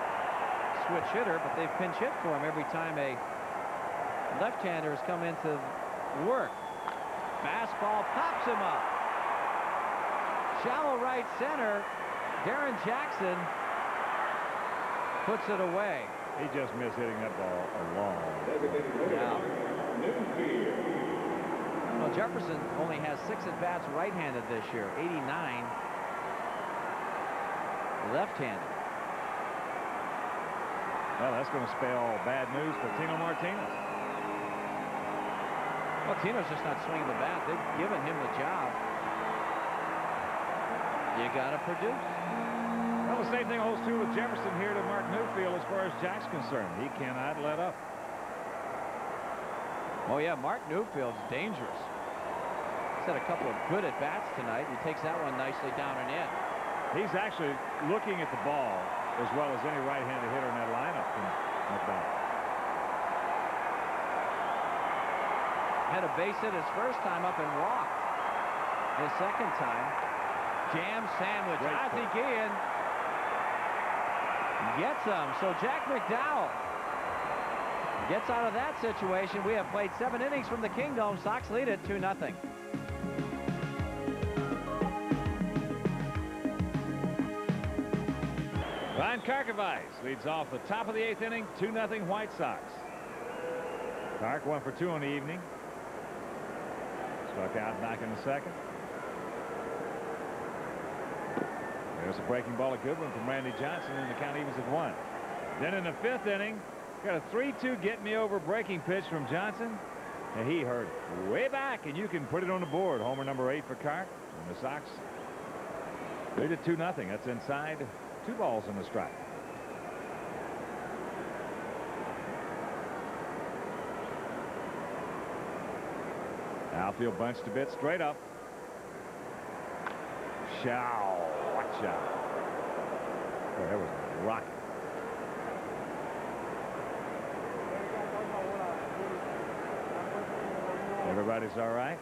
[SPEAKER 2] switch hitter, but they've pinch hit for him every time a left-hander has come into work. Fastball pops him up. Shallow right center. Darren Jackson puts it away.
[SPEAKER 1] He just missed hitting that ball along.
[SPEAKER 2] Yeah. Well, Jefferson only has 6 at-bats right-handed this year, 89 left-handed.
[SPEAKER 1] Well, that's going to spell bad news for Tino Martinez.
[SPEAKER 2] Well, Tino's just not swinging the bat. They've given him the job. You got to produce.
[SPEAKER 1] Well, the same thing holds true with Jefferson here to Mark Newfield as far as Jack's concerned. He cannot let up.
[SPEAKER 2] Oh, yeah, Mark Newfield's dangerous. He's had a couple of good at-bats tonight. He takes that one nicely down and in.
[SPEAKER 1] He's actually looking at the ball as well as any right-handed hitter in that lineup from McDowell.
[SPEAKER 2] Had a base hit his first time up and walked. His second time. Jam sandwich. Ozzie Guillen gets him. So Jack McDowell gets out of that situation. We have played 7 innings from the Kingdome. Sox lead it 2-0.
[SPEAKER 1] Ryan Karkovice leads off the top of the 8th inning, 2-0 White Sox. Kark 1 for 2 on the evening. Struck out back in the second. There's a breaking ball, a good one from Randy Johnson, and the count evens at 1. Then in the 5th inning, got a 3-2 get me over breaking pitch from Johnson, and he heard way back, and you can put it on the board. Homer number 8 for Kark, and the Sox lead it 2-0. That's inside. 2 balls and a strike. Outfield bunched a bit straight up. Shaw, watch out. Boy, that was a rocket. Everybody's all right.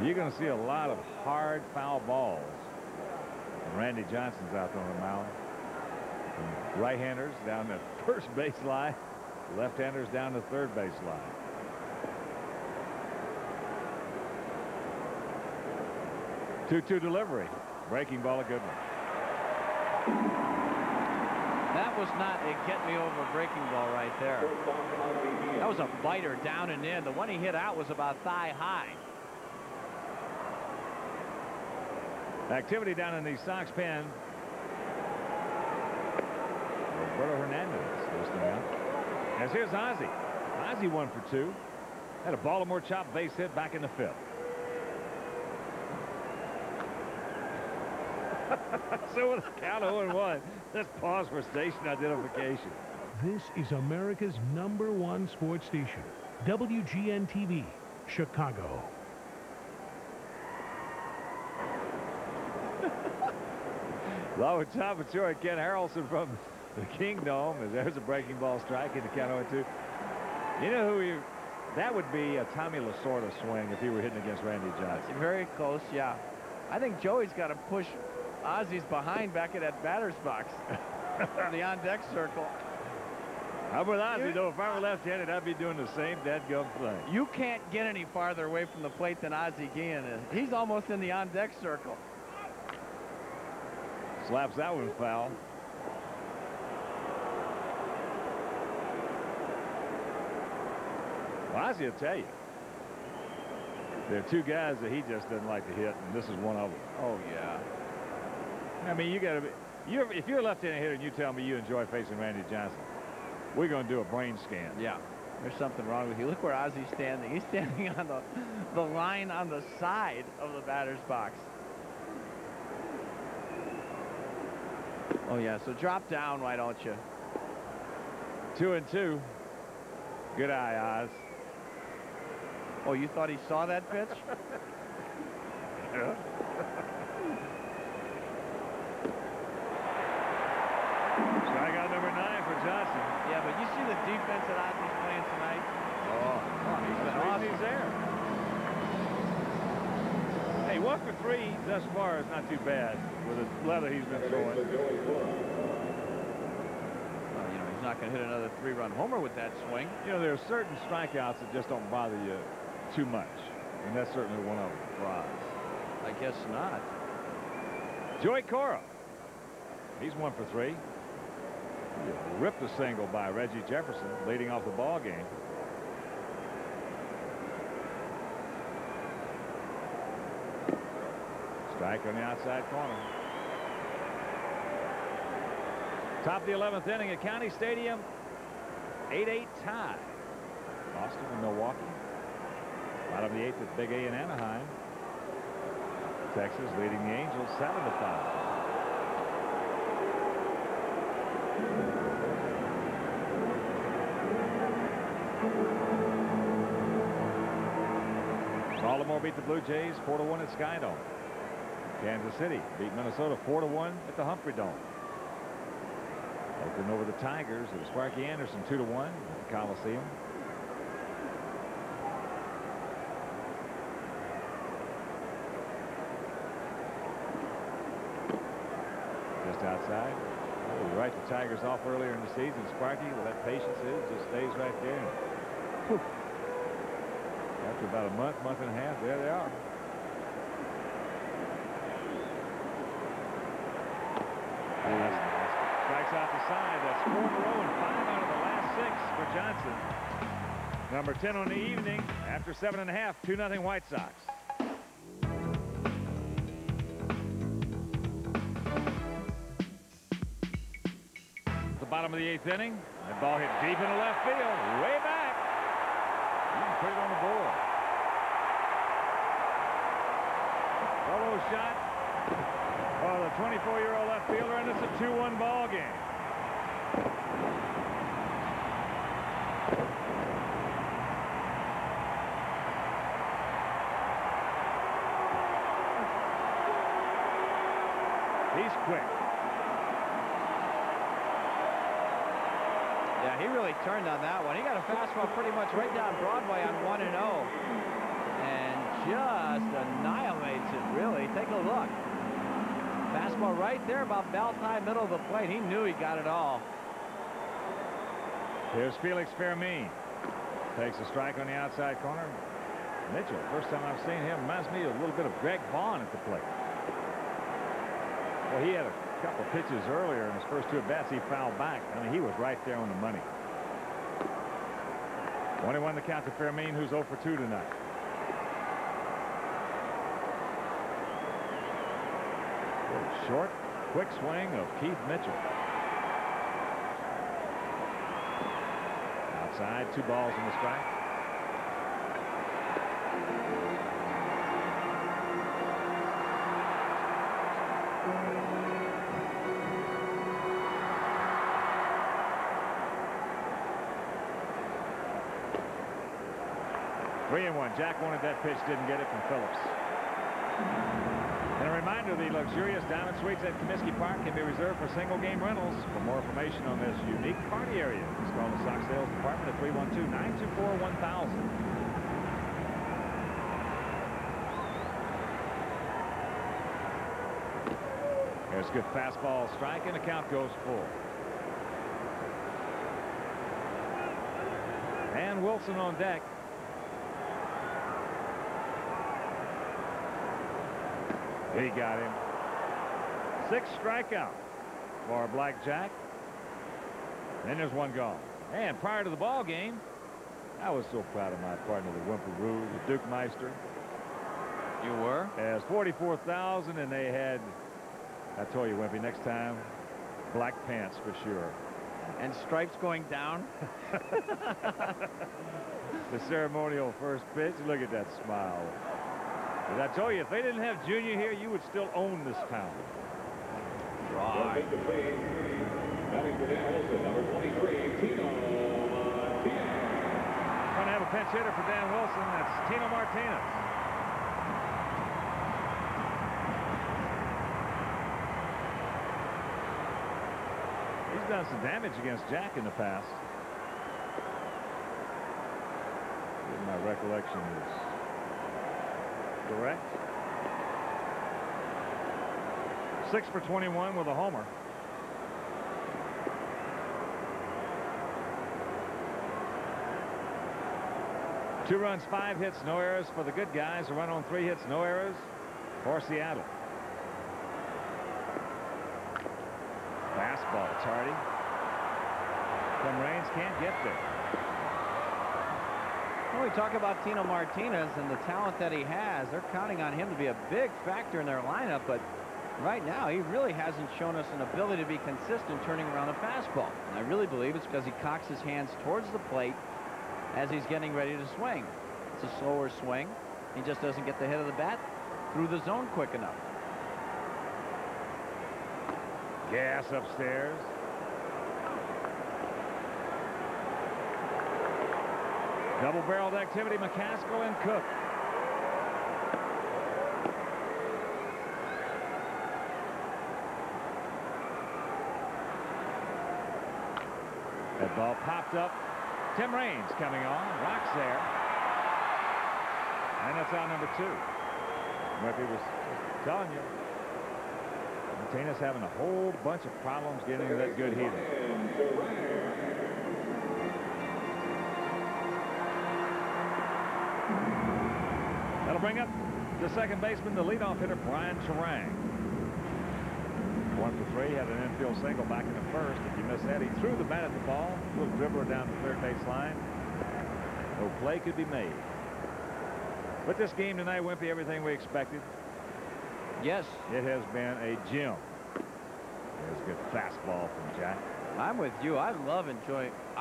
[SPEAKER 1] You're going to see a lot of hard foul balls. And Randy Johnson's out on the mound. And right-handers down the first base line. Left-handers down the third base line. Two-two delivery. Breaking ball, a good one.
[SPEAKER 2] That was not a get-me-over breaking ball right there. That was a biter down and in. The one he hit out was about thigh-high.
[SPEAKER 1] Activity down in the Sox pen. Roberto Hernandez listening out. As here's Ozzie. Ozzie 1 for 2. Had a Baltimore chop base hit back in the 5th. So with a count 0-1, let's pause for station identification.
[SPEAKER 6] This is America's #1 sports station, WGN-TV, Chicago.
[SPEAKER 1] Low and top of Troy, Ken Harrelson from the Kingdome. As there's a breaking ball strike in the count 0-2. You know who that would be a Tommy Lasorda swing if he were hitting against Randy Johnson.
[SPEAKER 2] Very close, yeah. I think Joey's got to push Ozzie's behind back in that batter's box. The on-deck circle.
[SPEAKER 1] How about Ozzie, though? If I were left-handed, I'd be doing the same dadgum thing.
[SPEAKER 2] You can't get any farther away from the plate than Ozzie Guillen is. He's almost in the on-deck circle.
[SPEAKER 1] Slaps that one foul. Well, Ozzie will tell you. There are 2 guys that he just doesn't like to hit, and this is one of them.
[SPEAKER 2] Oh, yeah.
[SPEAKER 1] I mean, you got to be. If you're a left-handed hitter and you tell me you enjoy facing Randy Johnson, we're going to do a brain scan.
[SPEAKER 2] Yeah. There's something wrong with you. Look where Ozzy's standing. He's standing on the line on the side of the batter's box. Oh, yeah, so drop down, why don't you?
[SPEAKER 1] 2-2. Good eye, Oz.
[SPEAKER 2] Oh, you thought he saw that pitch?
[SPEAKER 1] Yeah. Strikeout number 9 for Johnson.
[SPEAKER 2] Yeah, but you see the defense that Ozzy's playing tonight? Oh, he's been awesome.
[SPEAKER 1] He's there. Hey, 1 for 3 thus far is not too bad with the leather he's been throwing.
[SPEAKER 2] Well, you know, he's not going to hit another 3-run homer with that swing.
[SPEAKER 1] You know, there are certain strikeouts that just don't bother you too much, and that's certainly one of them for Oz.
[SPEAKER 2] I guess not.
[SPEAKER 1] Joey Cora. He's 1 for 3. Ripped a single by Reggie Jefferson, leading off the ball game. Strike on the outside corner. Top of the 11th inning at County Stadium. 8-8 tie. Boston and Milwaukee. Bottom of the 8th at Big A in Anaheim. Texas leading the Angels 7-5. Baltimore beat the Blue Jays 4-1 at Sky Dome. Kansas City beat Minnesota 4-1 at the Humphrey Dome. Oakland over the Tigers at Sparky Anderson 2-1 at the Coliseum. Just outside. Oh, we write the Tigers off earlier in the season. Sparky, well, that patience just stays right there. Whew. After about a month and a half, there they are. Strikes out the side. That's 4 in a row and 5 out of the last 6 for Johnson. Number 10 on the evening after 7.5, 2-0 White Sox. The bottom of the 8th inning. That ball hit deep into left field, way back. You can put it on the board. Solo shot. Oh, the 24-year-old left fielder, and it's a 2-1 ball game. He's quick.
[SPEAKER 2] Yeah, he really turned on that one. He got a fastball pretty much right down Broadway on 1-0. And just annihilates it, really. Take a look. Fastball right there about belt high, middle of the plate. He knew he got it all.
[SPEAKER 1] Here's Felix Fermin. Takes a strike on the outside corner. Mitchell, first time I've seen him, reminds me a little bit of Greg Vaughn at the plate. Well, he had a couple pitches earlier in his first 2 at-bats. He fouled back. I mean, he was right there on the money. 1-1 the count to Fermin, who's 0 for 2 tonight. Short, quick swing of Keith Mitchell. Outside, 2 balls in the strike. Three and 1. Jack wanted that pitch, didn't get it from Phillips. And a reminder, the luxurious Diamond Suites at Comiskey Park can be reserved for single-game rentals. For more information on this unique party area, just call the Sox Sales Department at 312-924-1000. There's a good fastball strike, and the count goes full. And Wilson on deck. He got him. 6 strikeouts for Blackjack. Then there's 1 gone. And prior to the ball game, I was so proud of my partner, the Wimpy Roo, the Duke Meister.
[SPEAKER 2] You were?
[SPEAKER 1] As 44,000, and they had, I told you, Wimpy, next time, black pants for sure.
[SPEAKER 2] And stripes going down.
[SPEAKER 1] The ceremonial first pitch. Look at that smile. As I told you, if they didn't have Junior here, you would still own this town.
[SPEAKER 5] Right. Batting for Dan Wilson, number 23, Tino Martinez.
[SPEAKER 1] Going to have a pinch hitter for Dan Wilson. That's Tino Martinez. He's done some damage against Jack in the past. If my recollection is correct. 6 for 21 with a homer. Two runs, 5 hits, no errors for the good guys. A run on 3 hits, no errors for Seattle. Fastball, Tardy. Tim Raines can't get there.
[SPEAKER 2] When we talk about Tino Martinez and the talent that he has, they're counting on him to be a big factor in their lineup, but right now he really hasn't shown us an ability to be consistent turning around a fastball. And I really believe it's because he cocks his hands towards the plate as he's getting ready to swing. It's a slower swing. He just doesn't get the head of the bat through the zone quick enough.
[SPEAKER 1] Gas upstairs. Double-barreled activity, McCaskill and Cook. That ball popped up. Tim Raines coming on. Rocks there. And that's out number 2. Wimpy was telling you. Martinez having a whole bunch of problems getting to that good heater. That'll bring up the second baseman, the leadoff hitter, Brian Turang. 1 for 3, had an infield single back in the first. If you missed that, he threw the bat at the ball. A little dribbler down the third base line. No play could be made. But this game tonight, Wimpy, everything we expected.
[SPEAKER 2] Yes.
[SPEAKER 1] It has been a gem. There's a good fastball from Jack.
[SPEAKER 2] I'm with you. I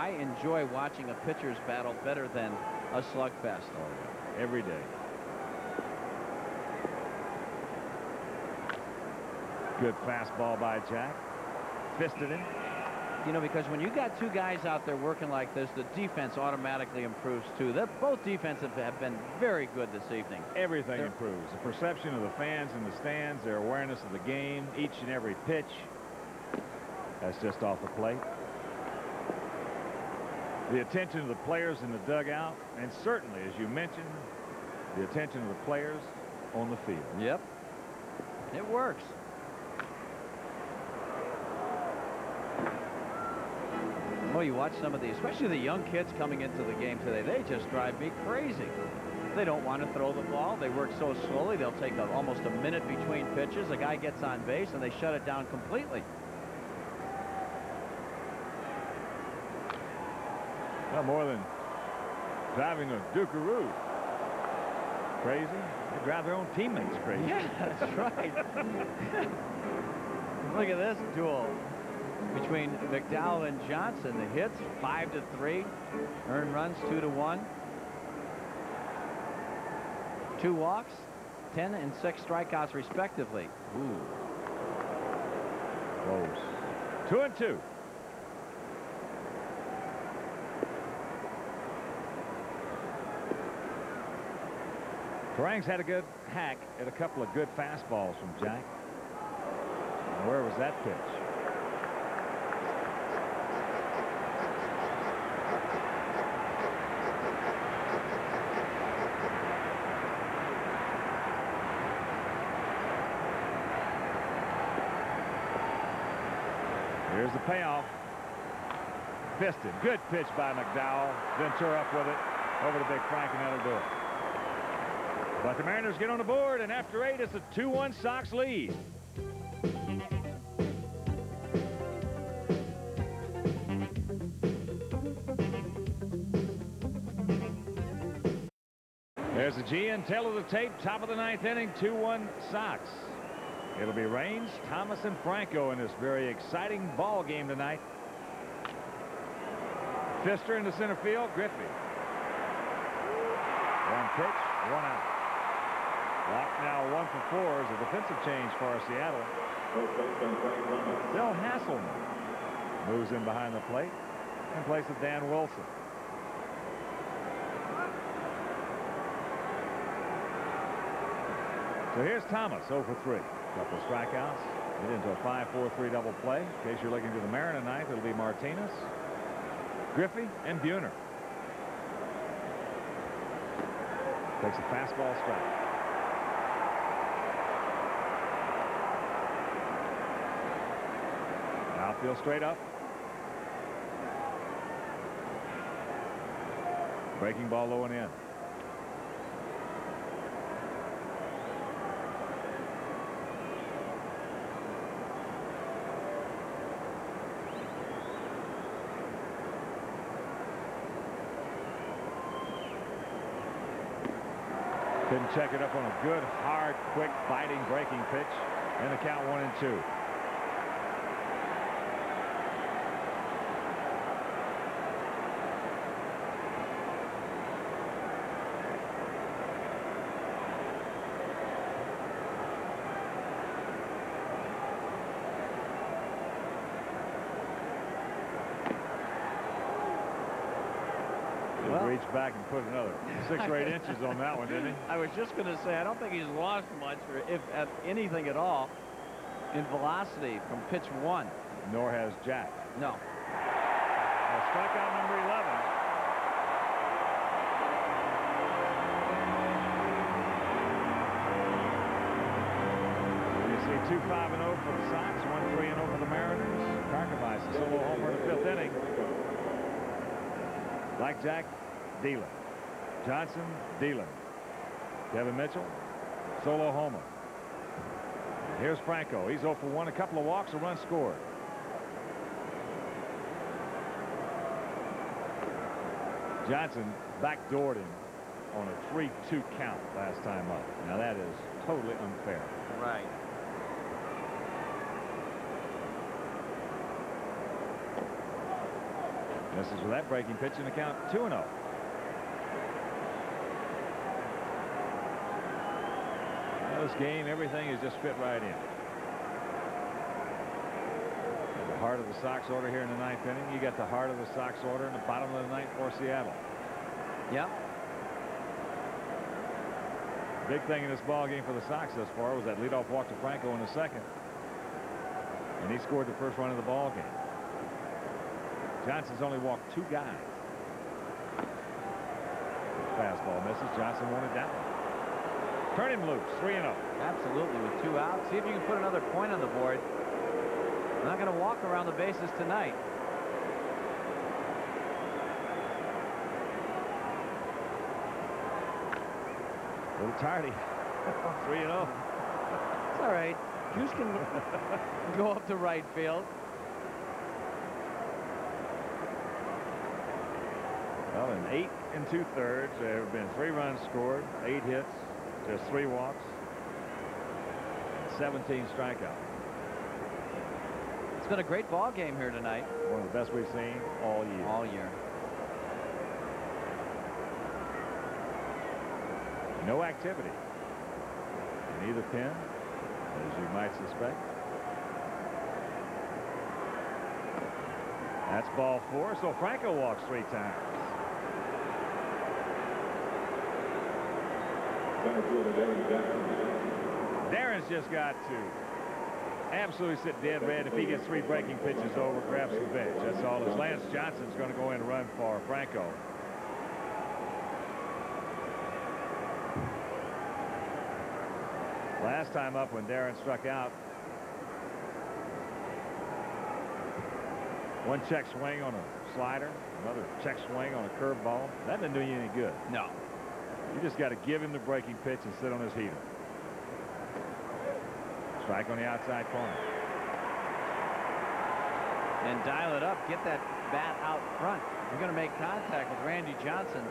[SPEAKER 2] enjoy watching a pitcher's battle better than a slugfest.
[SPEAKER 1] Oh, yeah. Every day. Good fastball by Jack. Fisted him.
[SPEAKER 2] You know, because when you got 2 guys out there working like this, the defense automatically improves too. Both defensive have been very good this evening.
[SPEAKER 1] Everything improves. The perception of the fans in the stands, their awareness of the game, each and every pitch. That's just off the plate. The attention of the players in the dugout, and certainly, as you mentioned, the attention of the players on the field.
[SPEAKER 2] Yep. It works. Well, you watch some of these, especially the young kids coming into the game today. They just drive me crazy. They don't want to throw the ball. They work so slowly. They'll take almost a minute between pitches. A guy gets on base, and they shut it down completely.
[SPEAKER 1] Well, more than driving a Dukaroo crazy, they drive their own teammates crazy.
[SPEAKER 2] Yeah, that's right. Look at this duel between McDowell and Johnson. The hits 5-3, earned runs 2-1, 2 walks, 10 and 6 strikeouts respectively. Ooh.
[SPEAKER 1] Close. 2-2. Turang's had a good hack at a couple of good fastballs from Jack. And where was that pitch? Here's the payoff. Fisted. Good pitch by McDowell. Ventura up with it over to Big Frank, and that'll do it. But the Mariners get on the board, and after 8, it's a 2-1 Sox lead. There's the GN tail of the tape, top of the 9th inning, 2-1 Sox. It'll be Raines, Thomas, and Franco in this very exciting ball game tonight. Fister into center field. Griffey. One pitch, one out. Walk now 1 for 4 is a defensive change for Seattle. Bill Hasselman moves in behind the plate in place of Dan Wilson. So here's Thomas, 0 for 3. Couple of strikeouts. Get into a 5-4-3 double play. In case you're looking to the Mariner ninth, it'll be Martinez, Griffey, and Buhner. Takes a fastball strike. Outfield straight up. Breaking ball low and in. Couldn't check it up on a good, hard, quick, biting, breaking pitch. And the count 1-2. Reached back and put another 6 or 8 inches on that one, didn't he?
[SPEAKER 2] I was just going to say, I don't think he's lost much, or if at anything at all, in velocity from pitch 1.
[SPEAKER 1] Nor has Jack.
[SPEAKER 2] No.
[SPEAKER 1] Strikeout number 11. You see 2-5-0 for the Sox, 1-3-0 for the Mariners. Karkovice, a solo homer in the 5th inning. Blackjack, Dealer. Johnson, Dealer. Kevin Mitchell, solo homer. Here's Franco. He's 0 for 1. A couple of walks, a run scored. Johnson backdoored him on a 3-2 count last time up. Now that is totally unfair.
[SPEAKER 2] Right.
[SPEAKER 1] This is with that breaking pitch in the count 2-0. This game, everything is just fit right in. At the heart of the Sox order here in the 9th inning. You got the heart of the Sox order in the bottom of the 9th for Seattle.
[SPEAKER 2] Yep.
[SPEAKER 1] Big thing in this ball game for the Sox thus far was that leadoff walk to Franco in the 2nd. And he scored the first run of the ball game. Johnson's only walked 2 guys. Fastball misses. Johnson wanted that one. Turn him loose. 3-0.
[SPEAKER 2] Absolutely, with 2 outs. See if you can put another point on the board. Not going to walk around the bases tonight.
[SPEAKER 1] A little tardy. 3-0.
[SPEAKER 2] It's all right. Goose can go up to right field.
[SPEAKER 1] Well, in 8 2/3, there have been 3 runs scored, 8 hits, just 3 walks, and 17 strikeouts.
[SPEAKER 2] It's been a great ball game here tonight.
[SPEAKER 1] One of the best we've seen all year.
[SPEAKER 2] All year.
[SPEAKER 1] No activity in either pen, as you might suspect. That's ball 4, so Franco walks 3 times. Darren's just got to absolutely sit dead red. If he gets 3 breaking pitches over, grabs some bench. That's all. As Lance Johnson's going to go in and run for Franco. Last time up when Darren struck out, one check swing on a slider, another check swing on a curveball. That didn't do you any good.
[SPEAKER 2] No.
[SPEAKER 1] You just got to give him the breaking pitch and sit on his heater. Strike on the outside corner.
[SPEAKER 2] And dial it up. Get that bat out front. If you're going to make contact with Randy Johnson,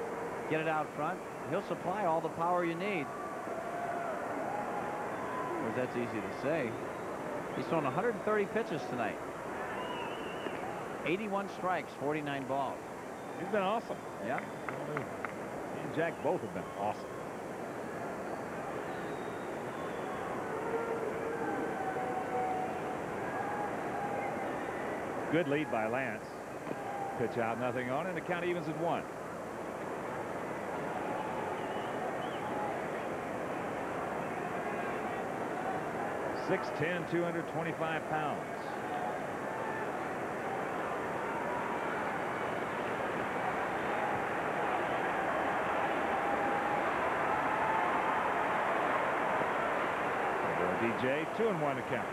[SPEAKER 2] get it out front. He'll supply all the power you need. Of course, that's easy to say. He's thrown 130 pitches tonight. 81 strikes, 49 balls.
[SPEAKER 1] He's been awesome.
[SPEAKER 2] Yeah.
[SPEAKER 1] He and Jack both have been awesome. Good lead by Lance. Pitch out, nothing on, and the count evens at 1. .6'10", 225 pounds. DJ, 2-1 to count.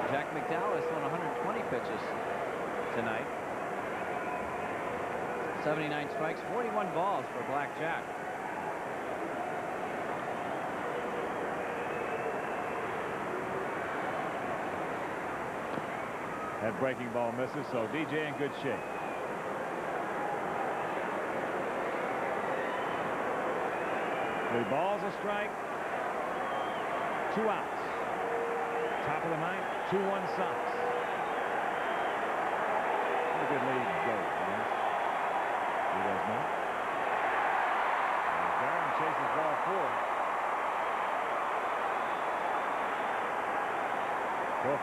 [SPEAKER 2] Jack McDowell has thrown 120 pitches tonight. 79 strikes, 41 balls for Black Jack.
[SPEAKER 1] That breaking ball misses, so DJ in good shape. Three balls, a strike. 2 outs. Top of the ninth, 2-1 Sox. What a good lead go, Lance. He does not. Barron chases ball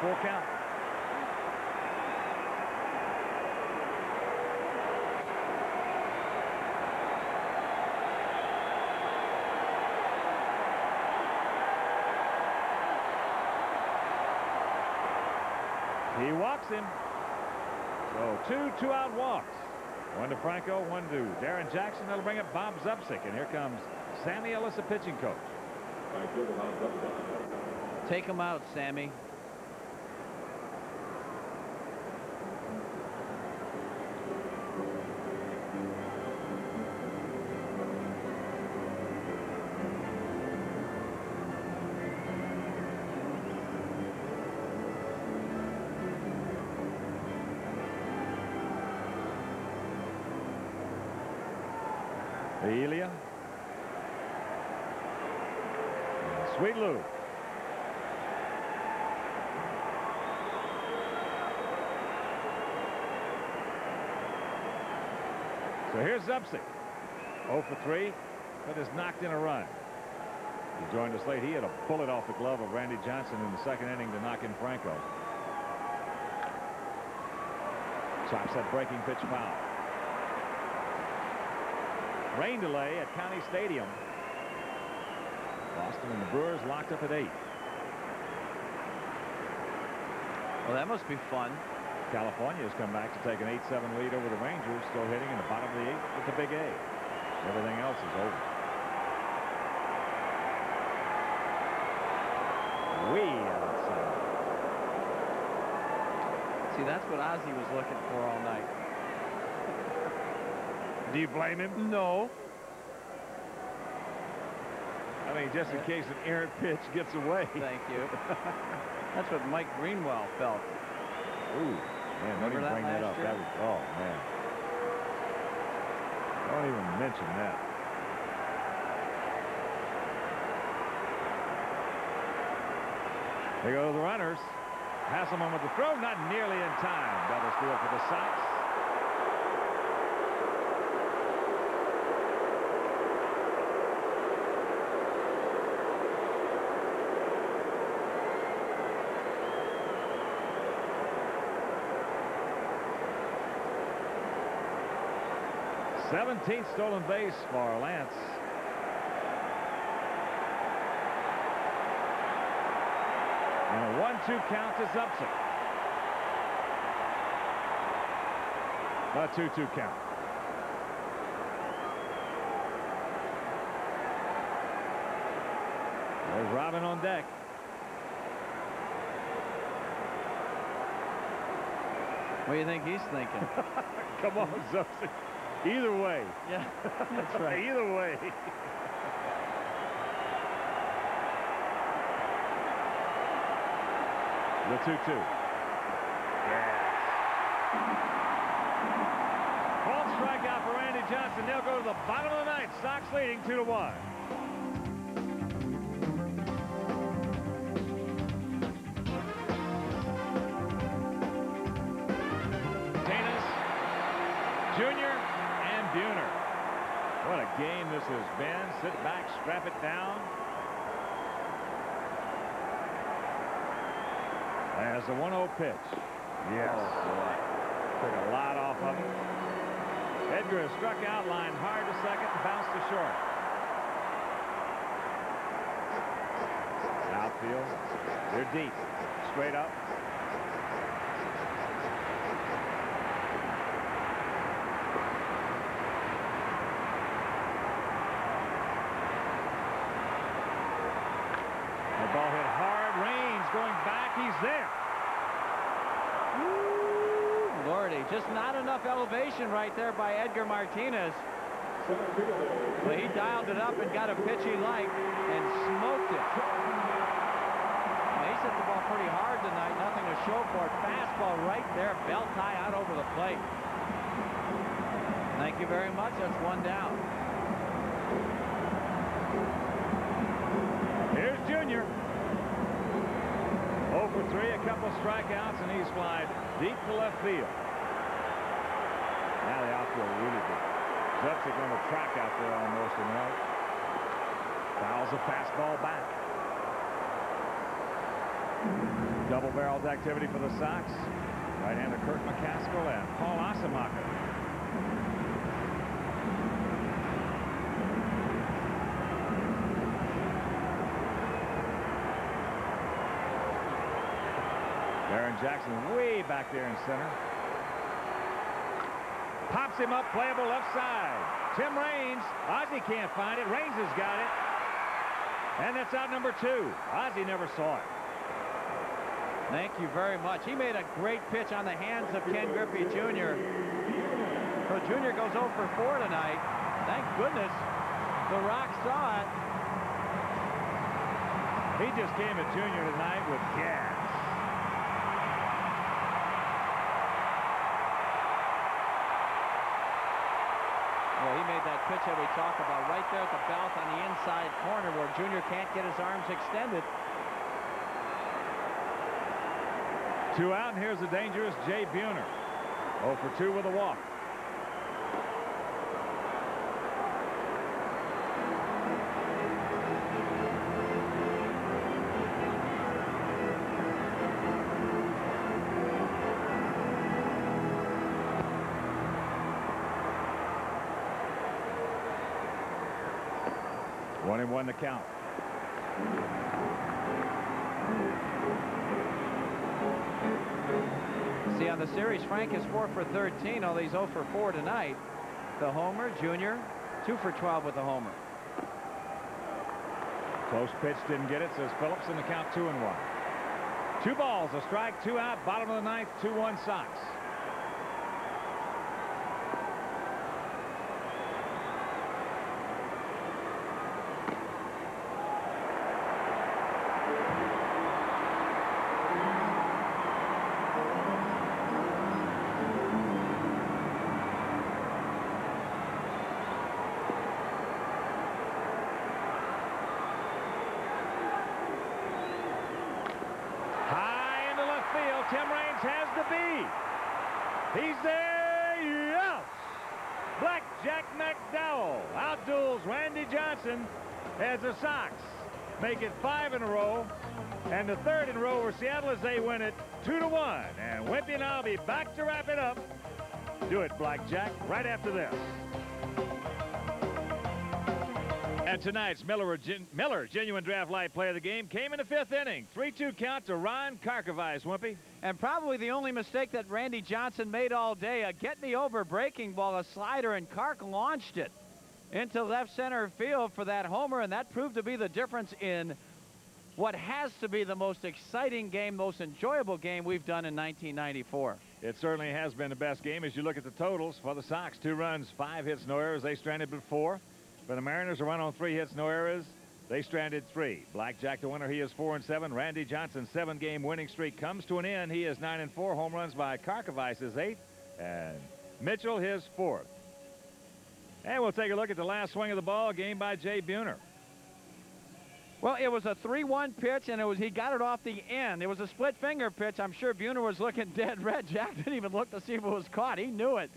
[SPEAKER 1] 4. 4-4 count. He walks him. So 2 2-out walks. 1 to Franco, 1 to Darren Jackson. That'll bring up Bob Zubcic. And here comes Sammy Ellis, the pitching coach.
[SPEAKER 2] Take him out, Sammy.
[SPEAKER 1] Elia. Sweet Lou. So here's Zubcic. 0 for 3, but has knocked in a run. He joined us late. He had a bullet off the glove of Randy Johnson in the second inning to knock in Franco. Chops that breaking pitch foul. Rain delay at County Stadium. Boston and the Brewers locked up at 8.
[SPEAKER 2] Well, that must be fun.
[SPEAKER 1] California has come back to take an 8-7 lead over the Rangers, still hitting in the bottom of the 8th with the big A. Everything else is over. Way outside.
[SPEAKER 2] See, that's what Ozzie was looking for all night.
[SPEAKER 1] Do you blame him?
[SPEAKER 2] No.
[SPEAKER 1] I mean, just in case an errant pitch gets away.
[SPEAKER 2] Thank you. That's what Mike Greenwell felt.
[SPEAKER 1] Ooh, man, don't even bring that up. That was, oh, man. Don't even mention that. There go the runners. Hasselman with the throw, not nearly in time. Double steal for the Sox. th stolen base for Lance. And a 1-2 count to Zubcic. A 2-2 count. There's Robin on deck.
[SPEAKER 2] What do you think he's thinking?
[SPEAKER 1] Come on, Zubcic. Either way.
[SPEAKER 2] Yeah, that's right.
[SPEAKER 1] Either way. The 2-2. Yes. Called strikeout for Randy Johnson. They'll go to the bottom of the ninth. Sox leading 2-1. Junior and Buhner. What a game this has been. Sit back, strap it down. There's the 1-0 pitch. Yes. Oh, boy. Took a lot off of it. Edgar has struck out, line hard to second, and bounced to short. Outfield. They're deep. Straight up. The ball hit hard. Raines going back. He's there.
[SPEAKER 2] Woo, Lordy, just not enough elevation right there by Edgar Martinez. But he dialed it up and got a pitch he liked and smoked it. He's hit the ball pretty hard tonight. Nothing to show for it. Fastball right there. Belt high out over the plate. Thank you very much. That's one down.
[SPEAKER 1] Here's Junior. 0 for 3, a couple strikeouts, and he's flied deep to left field. Now the outfield really deep. Zupsik on the track out there almost in right. Fouls a fastball back. Double-barreled activity for the Sox. Right-hander Kurt McCaskill and Paul Asemacher. Aaron Jackson way back there in center. Pops him up, playable left side. Tim Raines. Ozzie can't find it. Raines has got it. And that's out number 2. Ozzie never saw it.
[SPEAKER 2] Thank you very much. He made a great pitch on the hands of Ken Griffey Jr. So Jr. goes 0 for 4 tonight. Thank goodness the Rock saw it.
[SPEAKER 1] He just came at Jr. tonight with gas.
[SPEAKER 2] Well, he made that pitch that we talked about right there at the belt on the inside corner where Jr. can't get his arms extended.
[SPEAKER 1] 2 out, and here's the dangerous Jay Buhner. 0 for 2 with a walk. One and one to count.
[SPEAKER 2] See, on the series, Frank is 4 for 13, although he's 0 for 4 tonight. The homer, Junior, 2 for 12 with the homer.
[SPEAKER 1] Close pitch, didn't get it, says Phillips, in the count 2-1. 2 balls, a strike, 2 out, bottom of the 9th, 2-1 Sox. Tim Raines has the B. He's there. Yes. Blackjack McDowell outduels Randy Johnson as the Sox make it 5 in a row, and the 3rd in a row for Seattle as they win it 2-1. And Wimpy and I'll be back to wrap it up. Do it, Blackjack, right after this. And tonight's Miller Genuine Draft Light Player of the Game came in the 5th inning. 3-2 count to Ron Karkovice, Wimpy.
[SPEAKER 2] And probably the only mistake that Randy Johnson made all day, a get-me-over breaking ball, a slider, and Kark launched it into left center field for that homer, and that proved to be the difference in what has to be the most exciting game, most enjoyable game we've done in 1994.
[SPEAKER 1] It certainly has been the best game as you look at the totals for the Sox. 2 runs, 5 hits, no errors. They stranded but 4. For the Mariners, a run on 3 hits, no errors. They stranded 3. Blackjack the winner. He is 4-7. Randy Johnson's 7-game winning streak comes to an end. He is 9-4. Home runs by Karkovice is 8, and Mitchell his 4th. And we'll take a look at the last swing of the ball, game by Jay Buhner.
[SPEAKER 2] Well, it was a 3-1 pitch, and he got it off the end. It was a split finger pitch. I'm sure Buhner was looking dead red. Jack didn't even look to see if it was caught. He knew it.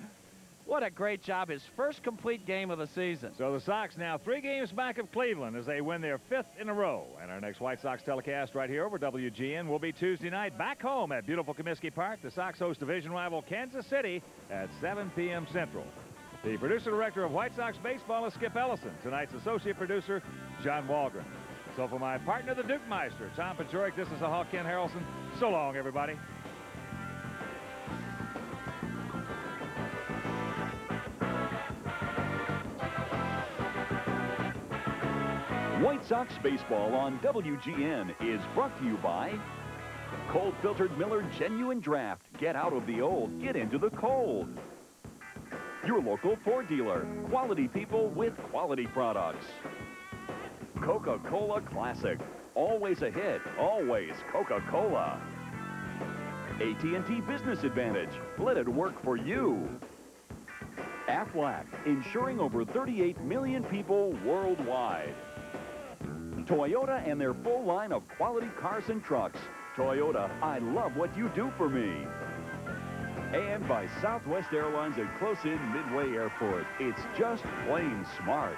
[SPEAKER 2] What a great job. His first complete game of the season.
[SPEAKER 1] So the Sox now 3 games back of Cleveland as they win their 5th in a row. And our next White Sox telecast right here over WGN will be Tuesday night back home at beautiful Comiskey Park. The Sox host division rival Kansas City at 7 p.m. Central. The producer-director of White Sox baseball is Skip Ellison. Tonight's associate producer, John Walgren. So for my partner, the Duke Meister, Tom Pajorik, this is a Hawk Harrelson. So long, everybody.
[SPEAKER 3] White Sox baseball on WGN is brought to you by Cold Filtered Miller Genuine Draft. Get out of the old, get into the cold. Your local Ford dealer. Quality people with quality products. Coca-Cola Classic. Always a hit, always Coca-Cola. AT&T Business Advantage. Let it work for you. Aflac, insuring over 38 million people worldwide. Toyota and their full line of quality cars and trucks. Toyota, I love what you do for me. And by Southwest Airlines at close-in Midway Airport. It's just plain smart.